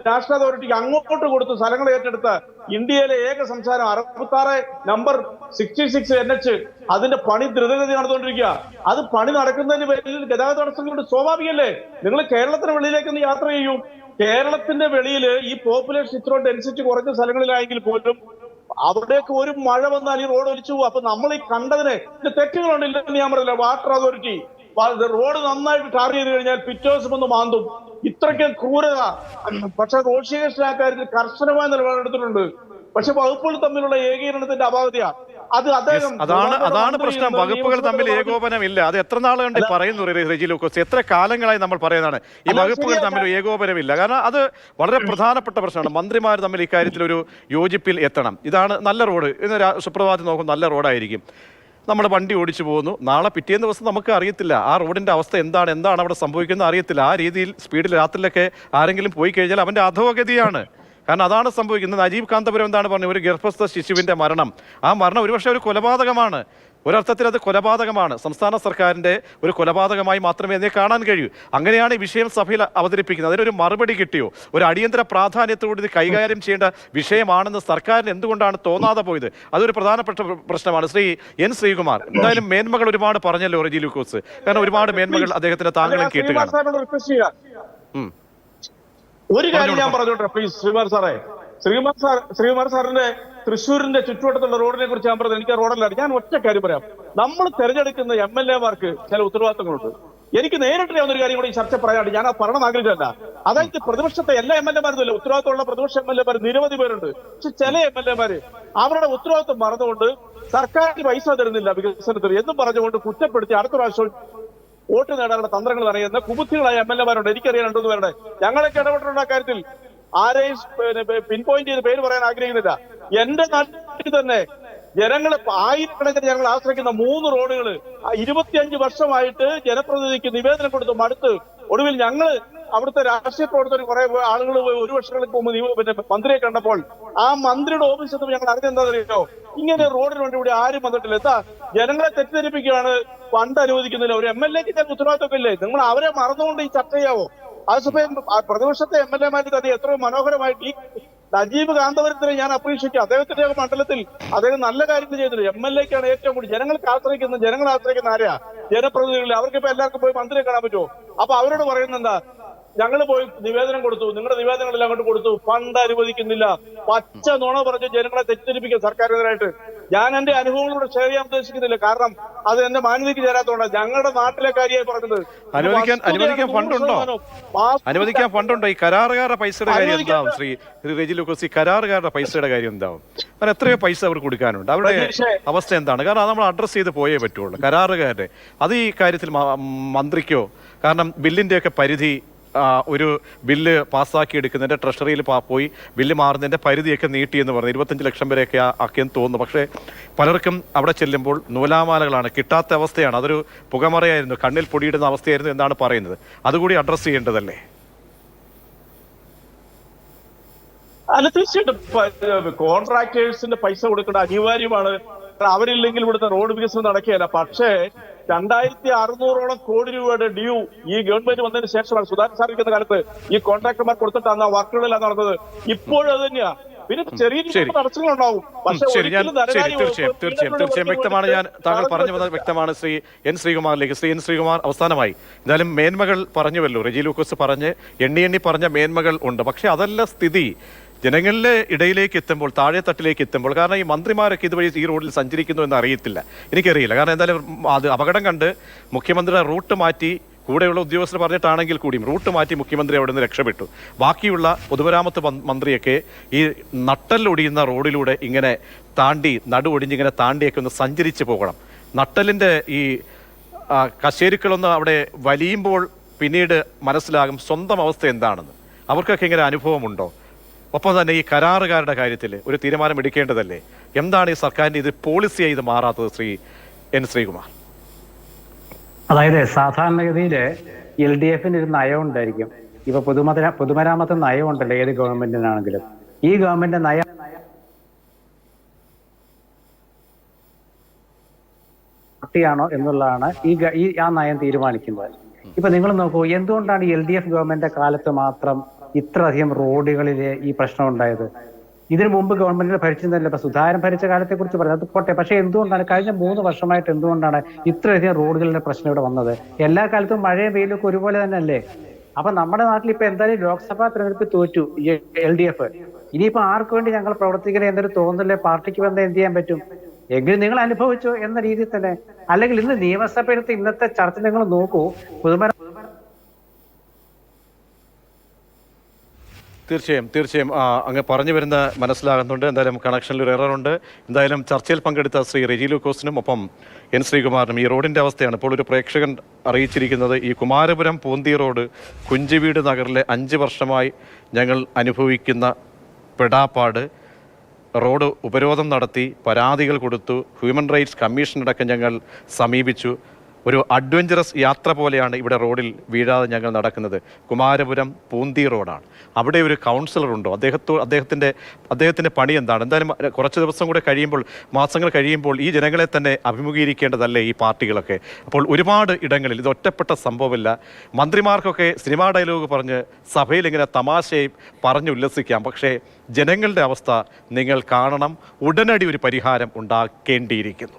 നാഷണൽ അതോറിറ്റിക്ക് അങ്ങോട്ട് കൊടുത്ത് സ്ഥലങ്ങൾ ഏറ്റെടുത്ത ഇന്ത്യയിലെ ഏക സംസ്ഥാനം. 66 നമ്പർ 66 NH അതിന്റെ പണി ദ്രുതഗതി നടന്നുകൊണ്ടിരിക്കുക. അത് പണി നടക്കുന്നതിന് പേരിൽ ഗതാഗത തടസ്സങ്ങളുണ്ട്. സ്വാഭാവികല്ലേ? നിങ്ങൾ കേരളത്തിന് വെളിയിലേക്ക് ഒന്ന് യാത്ര ചെയ്യൂ. കേരളത്തിന്റെ വെളിയിൽ ഈ പോപ്പുലേഷൻ ഇത്രോ ഡെൻസിറ്റി കുറഞ്ഞ സ്ഥലങ്ങളിലായെങ്കിൽ പോലും അവിടേക്ക് ഒരു മഴ വന്നാൽ ഈ റോഡ് ഒലിച്ചു പോകും. അപ്പൊ നമ്മൾ ഈ കണ്ടതിന് തെറ്റുകളുണ്ട്, ഇല്ലെന്ന് ഞാൻ പറയില്ല. വാട്ടർ അതോറിറ്റി റോഡ് നന്നായിട്ട് ടാർ ചെയ്ത് കഴിഞ്ഞാൽ പിറ്റേ ദിവസം ഒന്ന് മാന്തും. ഇത്രയ്ക്ക് ക്രൂരത. പക്ഷെ റോഡ് ശേഖരണ കാര്യത്തിൽ കർശനമായ നിലപാടെടുത്തിട്ടുണ്ട്. പക്ഷെ വകുപ്പുകൾ തമ്മിലുള്ള ഏകീകരണത്തിന്റെ അപാകതയാണ്. അതാണ് പ്രശ്നം. വകുപ്പുകൾ തമ്മിൽ ഏകോപനമില്ല. അത് എത്ര നാൾ കണ്ട് പറയുന്നു റെജി ലൂക്കോസ്? എത്ര കാലങ്ങളായി നമ്മൾ പറയുന്നതാണ് ഈ വകുപ്പുകൾ തമ്മിൽ ഏകോപനമില്ല. കാരണം അത് വളരെ പ്രധാനപ്പെട്ട പ്രശ്നമാണ്. മന്ത്രിമാർ തമ്മിൽ ഇക്കാര്യത്തിൽ ഒരു യോജിപ്പിൽ എത്തണം. ഇതാണ് നല്ല റോഡ്. ഇന്ന് സുപ്രഭാതത്തിൽ നോക്കും നല്ല റോഡായിരിക്കും. നമ്മൾ വണ്ടി ഓടിച്ചു പോകുന്നു, നാളെ പിറ്റേന്ന് ദിവസം നമുക്ക് അറിയത്തില്ല ആ റോഡിൻ്റെ അവസ്ഥ എന്താണ് അവിടെ സംഭവിക്കുന്നത് അറിയത്തില്ല. ആ രീതിയിൽ സ്പീഡിൽ രാത്രിയിലൊക്കെ ആരെങ്കിലും പോയി കഴിഞ്ഞാൽ അവൻ്റെ അധോഗതിയാണ്. കാരണം അതാണ് സംഭവിക്കുന്നത്. നജീബ് കാന്തപുരം എന്താണ് പറഞ്ഞത്? ഒരു ഗർഭസ്ഥ ശിശുവിൻ്റെ മരണം, ആ മരണം ഒരുപക്ഷെ ഒരു കൊലപാതകമാണ്. ഒരർത്ഥത്തിൽ അത് കൊലപാതകമാണ്. സംസ്ഥാന സർക്കാരിൻ്റെ ഒരു കൊലപാതകമായി മാത്രമേ അതിനെ കാണാൻ കഴിയൂ. അങ്ങനെയാണ് ഈ വിഷയം സഭയിൽ അവതരിപ്പിക്കുന്നത്. അതിനൊരു മറുപടി കിട്ടിയോ? ഒരു അടിയന്തര പ്രാധാന്യത്തോട് ഇത് കൈകാര്യം ചെയ്യേണ്ട വിഷയമാണെന്ന് സർക്കാരിന് എന്തുകൊണ്ടാണ് തോന്നാതെ പോയത്? അതൊരു പ്രധാനപ്പെട്ട പ്രശ്നമാണ്. ശ്രീ എൻ ശ്രീകുമാർ, എന്തായാലും മേന്മകൾ ഒരുപാട് പറഞ്ഞല്ലോ റെജി ലൂക്കോസ്. കാരണം ഒരുപാട് മേന്മകൾ അദ്ദേഹത്തിന്റെ താങ്കളും കേട്ട് കാണും. ഒരു കാര്യം ഞാൻ പറഞ്ഞോട്ടെ പ്ലീസ്. ശ്രീകുമാർ സാറിന്റെ തൃശ്ശൂരിന്റെ ചുറ്റുവട്ടത്തുള്ള റോഡിനെ കുറിച്ച് ഞാൻ പറഞ്ഞത് എനിക്ക് റോഡല്ല. ഞാൻ ഒറ്റ കാര്യം പറയാം. നമ്മൾ തെരഞ്ഞെടുക്കുന്ന MLA-മാർക്ക് ചില ഉത്തരവാദിത്തങ്ങളുണ്ട്. എനിക്ക് നേരിട്ട് ഒരു കാര്യം കൂടി ഈ ചർച്ച പറയാണ്ട് ഞാൻ പറയണം ആഗ്രഹിച്ചല്ല. അതായത് പ്രതിപക്ഷത്തെ എല്ലാ MLA-മാരും ഉത്തരവാദിത്തമുള്ള പ്രതിപക്ഷ MLA-മാർ നിരവധി പേരുണ്ട്. പക്ഷെ ചില MLA-മാര് അവരുടെ ഉത്തരവാദിത്തം മറന്നുകൊണ്ട് സർക്കാരിന് പൈസ തരുന്നില്ല വികസനത്തിന് എന്നും പറഞ്ഞുകൊണ്ട് കുറ്റപ്പെടുത്തി അടുത്ത പ്രാവശ്യം വോട്ട് നേടാനുള്ള തന്ത്രങ്ങൾ അറിയുന്ന കുബുദ്ധികളായ MLA-മാരുണ്ട്. എനിക്കറിയാൻ 2-3 പേരുടെ. ഞങ്ങളൊക്കെ ഇടപെട്ടിട്ടുള്ള കാര്യത്തിൽ ആരെയും പിൻ പോയിന്റ് ചെയ്ത് പേര് പറയാൻ ആഗ്രഹിക്കുന്നില്ല. എന്റെ നാട്ടിൽ തന്നെ ജനങ്ങളെ ആയിരക്കണക്കിന് ഞങ്ങൾ ആശ്രയിക്കുന്ന 3 റോഡുകൾ 25 വർഷമായിട്ട് ജനപ്രതിനിധിക്ക് നിവേദനം കൊടുത്ത് മടുത്ത് ഒടുവിൽ ഞങ്ങൾ അവിടുത്തെ രാഷ്ട്രീയ പ്രവർത്തകർ കുറെ ആളുകൾ 1 വർഷങ്ങൾക്ക് മുമ്പ് മന്ത്രിയെ കണ്ടപ്പോൾ ആ മന്ത്രിയുടെ ഓഫീസിൽ നിന്ന് ഞങ്ങൾ അറിഞ്ഞെന്താണെന്നറിയോ? ഇങ്ങനെ റോഡിന് വേണ്ടി ഇവിടെ ആരും വന്നിട്ടില്ല. എന്താ ജനങ്ങളെ തെറ്റിദ്ധരിപ്പിക്കുകയാണ്, ഫണ്ട് അനുവദിക്കുന്നില്ല. ഒരു MLA-ക്ക് ചില ഉത്തരവാദിത്തമൊക്കെ ഇല്ലേ? നിങ്ങൾ അവരെ മറന്നുകൊണ്ട് ഈ ചർച്ച ചെയ്യാവോ? അതേസമയം പ്രതിപക്ഷത്തെ MLA-മാർ തന്നെ എത്രയോ മനോഹരമായിട്ട് ഈ നജീബ് കാന്തപുരത്തിനെ ഞാൻ അപ്രീഷിക്കും. അദ്ദേഹത്തിന്റെ മണ്ഡലത്തിൽ അദ്ദേഹം നല്ല കാര്യങ്ങൾ ചെയ്തിട്ടുണ്ട്. MLA-ക്കാണ് ഏറ്റവും കൂടുതൽ ജനങ്ങളെ ആശ്രയിക്കുന്ന ആരെയാ? ജനപ്രതിനിധികളിൽ. അവർക്കിപ്പോ എല്ലാവർക്കും പോയി മന്ത്രിയെ കാണാൻ പറ്റുമോ? അപ്പൊ അവരോട് പറയുന്നത് എന്താ? ഞങ്ങൾ പോയി നിവേദനം കൊടുത്തു, നിങ്ങളുടെ നിവേദനങ്ങളെല്ലാം അങ്ങോട്ട് കൊടുത്തു, ഫണ്ട് അനുവദിക്കുന്നില്ല. പച്ച നുണ പറഞ്ഞ് ജനങ്ങളെ തെറ്റിദ്ധരിപ്പിക്കുക സർക്കാരിനെതിരായിട്ട്. ഞാൻ എന്റെ അനുഭവങ്ങളോട് ഷെയർ ചെയ്യാൻ ഉദ്ദേശിക്കുന്നില്ല, കാരണം അത് എന്റെ മാന്യതയ്ക്ക് ചേരാത്തതുകൊണ്ടാണ്. ഞങ്ങളുടെ നാട്ടിലെ കാര്യമായി പറഞ്ഞത്. അനുവദിക്കാൻ ഫണ്ടുണ്ടോ? അനുവദിക്കാൻ ഫണ്ടുണ്ടോ? ഈ കരാറുകാരുടെ പൈസയുടെ കാര്യം എന്താവും ശ്രീ റെജി ലൂക്കോസ്? ഈ കരാറുകാരുടെ പൈസയുടെ കാര്യം എന്താവും? കാരണം എത്രയോ പൈസ അവർ കൊടുക്കാനുണ്ട്. അവരുടെ അവസ്ഥ എന്താണ്? കാരണം അത് നമ്മൾ അഡ്രസ്സ് ചെയ്ത് പോയേ പറ്റുള്ളൂ. കരാറുകാരുടെ അത് ഈ കാര്യത്തിൽ മന്ത്രിക്കോ? കാരണം ബില്ലിന്റെയൊക്കെ പരിധി, ഒരു ബില്ല് പാസ്സാക്കി എടുക്കുന്നതിൻ്റെ ട്രഷറിയിൽ പോയി ബില്ല് മാറുന്നതിൻ്റെ പരിധിയൊക്കെ നീട്ടിയെന്ന് പറഞ്ഞു 25 ലക്ഷം വരെയൊക്കെ ആക്കിയെന്ന് തോന്നുന്നു. പക്ഷേ പലർക്കും അവിടെ ചെല്ലുമ്പോൾ നൂലാമാലകളാണ്, കിട്ടാത്ത അവസ്ഥയാണ്. അതൊരു പുകമറയായിരുന്നു, കണ്ണിൽ പൊടിയിടുന്ന അവസ്ഥയായിരുന്നു എന്നാണ് പറയുന്നത്. അതുകൂടി അഡ്രസ്സ് ചെയ്യേണ്ടതല്ലേ? അല്ല, തീർച്ചയായിട്ടും കോൺട്രാക്ടേഴ്സിന്റെ പൈസ കൊടുക്കേണ്ട അനിവാര്യമാണ്. അവരില്ലെങ്കിൽ ഇവിടുത്തെ റോഡ് വികസനം നടക്കുകയല്ല. പക്ഷേ 2600 കോടി രൂപയുടെ ഡ്യൂ ഈ ഗവൺമെന്റ് വന്നതിന് ശേഷമാണ്, സുധാകരൻ സാർ ഇരിക്കുന്ന കാലത്ത് ഈ കോൺട്രാക്ടർമാർ കൊടുത്തിട്ടാണ് വർക്കുകളെല്ലാം നടന്നത്. ഇപ്പോഴും അത് തന്നെയാ. പിന്നെ ചെറിയ തടസ്സങ്ങളുണ്ടാവും. തീർച്ചയായും വ്യക്തമാണ്. ഞാൻ താങ്കൾ പറഞ്ഞു വന്നത് വ്യക്തമാണ്. ശ്രീ എൻ ശ്രീകുമാറിലേക്ക്. ശ്രീ എൻ ശ്രീകുമാർ, അവസാനമായി എന്തായാലും മേന്മകൾ പറഞ്ഞുവല്ലോ, റെജി ലൂക്കോസ് പറഞ്ഞ് എണ്ണി പറഞ്ഞ മേന്മകൾ ഉണ്ട്. പക്ഷെ അതല്ല സ്ഥിതി. ജനങ്ങളുടെ ഇടയിലേക്ക് എത്തുമ്പോൾ, താഴെ തട്ടിലേക്ക് എത്തുമ്പോൾ, കാരണം ഈ മന്ത്രിമാരൊക്കെ ഇതുവഴി ഈ റോഡിൽ സഞ്ചരിക്കുന്നു എന്ന് അറിയത്തില്ല, എനിക്കറിയില്ല. കാരണം എന്തായാലും അത് അപകടം കണ്ട് മുഖ്യമന്ത്രിയുടെ റൂട്ട് മാറ്റി, കൂടെയുള്ള ഉദ്യോഗസ്ഥർ പറഞ്ഞിട്ടാണെങ്കിൽ കൂടിയും റൂട്ട് മാറ്റി മുഖ്യമന്ത്രി അവിടെ നിന്ന് രക്ഷപ്പെട്ടു. ബാക്കിയുള്ള പൊതുമരാമത്ത് മന്ത്രിയൊക്കെ ഈ നട്ടലൊടിയുന്ന റോഡിലൂടെ ഇങ്ങനെ താണ്ടി, നടുവൊടിഞ്ഞിങ്ങനെ താണ്ടിയൊക്കെ ഒന്ന് സഞ്ചരിച്ച് പോകണം. നട്ടലിൻ്റെ ഈ കശേരുക്കളൊന്ന് അവിടെ വലിയുമ്പോൾ പിന്നീട് മനസ്സിലാകും സ്വന്തം അവസ്ഥ എന്താണെന്ന്. അവർക്കൊക്കെ ഇങ്ങനെ അനുഭവമുണ്ടോ? ഒപ്പം തന്നെ ഈ കരാറുകാരുടെ കാര്യത്തിൽ ഒരു തീരുമാനം എടുക്കേണ്ടതല്ലേ? എന്താണ് ഈ സർക്കാരിൻ്റെ ഇത് പോളിസിയായി ഇത് മാറാത്തത് ശ്രീ എൻ ശ്രീകുമാർ? അതായത് സാധാരണഗതിയിൽ LDF ഒരു നയം ഉണ്ടായിരിക്കും. ഇപ്പൊ പൊതുമരാമത്ത് നയം ഉണ്ടല്ലോ ഏത് ഗവൺമെന്റിനാണെങ്കിലും. ഈ ഗവൺമെന്റ് നയം ാണോ എന്നുള്ളതാണ് ആ നയം തീരുമാനിക്കുന്നത്. ഇപ്പൊ നിങ്ങൾ നോക്കൂ, എന്തുകൊണ്ടാണ് LDF ഗവൺമെന്റിന്റെ കാലത്ത് മാത്രം ഇത്രയധികം റോഡുകളിലെ ഈ പ്രശ്നം ഉണ്ടായത്? ഇതിനു മുമ്പ് ഗവൺമെന്റിനെ ഭരിച്ചിരുന്നല്ലോ. ഇപ്പൊ സുധാകരൻ ഭരിച്ച കാലത്തെ കുറിച്ച് പറഞ്ഞത് അത് പോട്ടെ. പക്ഷെ എന്തുകൊണ്ടാണ് കഴിഞ്ഞ 3 വർഷമായിട്ട് എന്തുകൊണ്ടാണ് ഇത്രയധികം റോഡുകളുടെ പ്രശ്നം ഇവിടെ വന്നത്? എല്ലാ കാലത്തും മഴയും വെയിലൊക്കെ ഒരുപോലെ തന്നെ അല്ലേ? അപ്പൊ നമ്മുടെ നാട്ടിൽ ഇപ്പൊ എന്തായാലും ലോക്സഭാ തെരഞ്ഞെടുപ്പ് തോറ്റു LDF. ഇനിയിപ്പോ ആർക്ക് വേണ്ടി ഞങ്ങൾ പ്രവർത്തിക്കുന്നത് എന്നൊരു തോന്നലേ പാർട്ടിക്ക് വന്ന് എന്ത് ചെയ്യാൻ പറ്റും? എങ്കിലും നിങ്ങൾ അനുഭവിച്ചു എന്ന രീതിയിൽ തന്നെ. അല്ലെങ്കിൽ ഇന്ന് നിയമസഭയിലത്തെ ഇന്നത്തെ ചർച്ച നിങ്ങൾ നോക്കൂ. തീർച്ചയായും അങ്ങ് പറഞ്ഞു വരുന്ന മനസ്സിലാകുന്നുണ്ട്. എന്തായാലും കണക്ഷനിൽ ഒരു എററുണ്ട്. എന്തായാലും ചർച്ചയിൽ പങ്കെടുത്ത ശ്രീ റെജി ലൂക്കോസിനും ഒപ്പം എൻ ശ്രീകുമാറിനും ഈ റോഡിൻ്റെ അവസ്ഥയാണ് ഇപ്പോൾ ഒരു പ്രേക്ഷകൻ അറിയിച്ചിരിക്കുന്നത്. ഈ കുമാരപുരം പൂന്തി റോഡ് കുഞ്ചിവീട് നഗറിലെ 5 വർഷമായി ഞങ്ങൾ അനുഭവിക്കുന്ന പെടാപ്പാട്. റോഡ് ഉപരോധം നടത്തി, പരാതികൾ കൊടുത്തു, ഹ്യൂമൻ റൈറ്റ്സ് കമ്മീഷനടക്കം ഞങ്ങൾ സമീപിച്ചു. ഒരു അഡ്വഞ്ചറസ് യാത്ര പോലെയാണ് ഇവിടെ റോഡിൽ വീഴാതെ ഞങ്ങൾ നടക്കുന്നത്. കുമാരപുരം പൂന്തി റോഡാണ്. അവിടെ ഒരു കൗൺസിലറുണ്ടോ? അദ്ദേഹത്തിൻ്റെ പണി എന്താണ്? എന്തായാലും കുറച്ച് ദിവസം കൂടെ കഴിയുമ്പോൾ, മാസങ്ങൾ കഴിയുമ്പോൾ ഈ ജനങ്ങളെ തന്നെ അഭിമുഖീകരിക്കേണ്ടതല്ലേ ഈ പാർട്ടികളൊക്കെ? അപ്പോൾ ഒരുപാട് ഇടങ്ങളിൽ ഇത് ഒറ്റപ്പെട്ട സംഭവമില്ല. മന്ത്രിമാർക്കൊക്കെ സിനിമാ ഡയലോഗ് പറഞ്ഞ് സഭയിൽ ഇങ്ങനെ തമാശയായി പറഞ്ഞ് ഉല്ലസിക്കാം. പക്ഷേ ജനങ്ങളുടെ അവസ്ഥ നിങ്ങൾ കാണണം. ഉടനടി ഒരു പരിഹാരം ഉണ്ടാക്കേണ്ടിയിരിക്കുന്നു.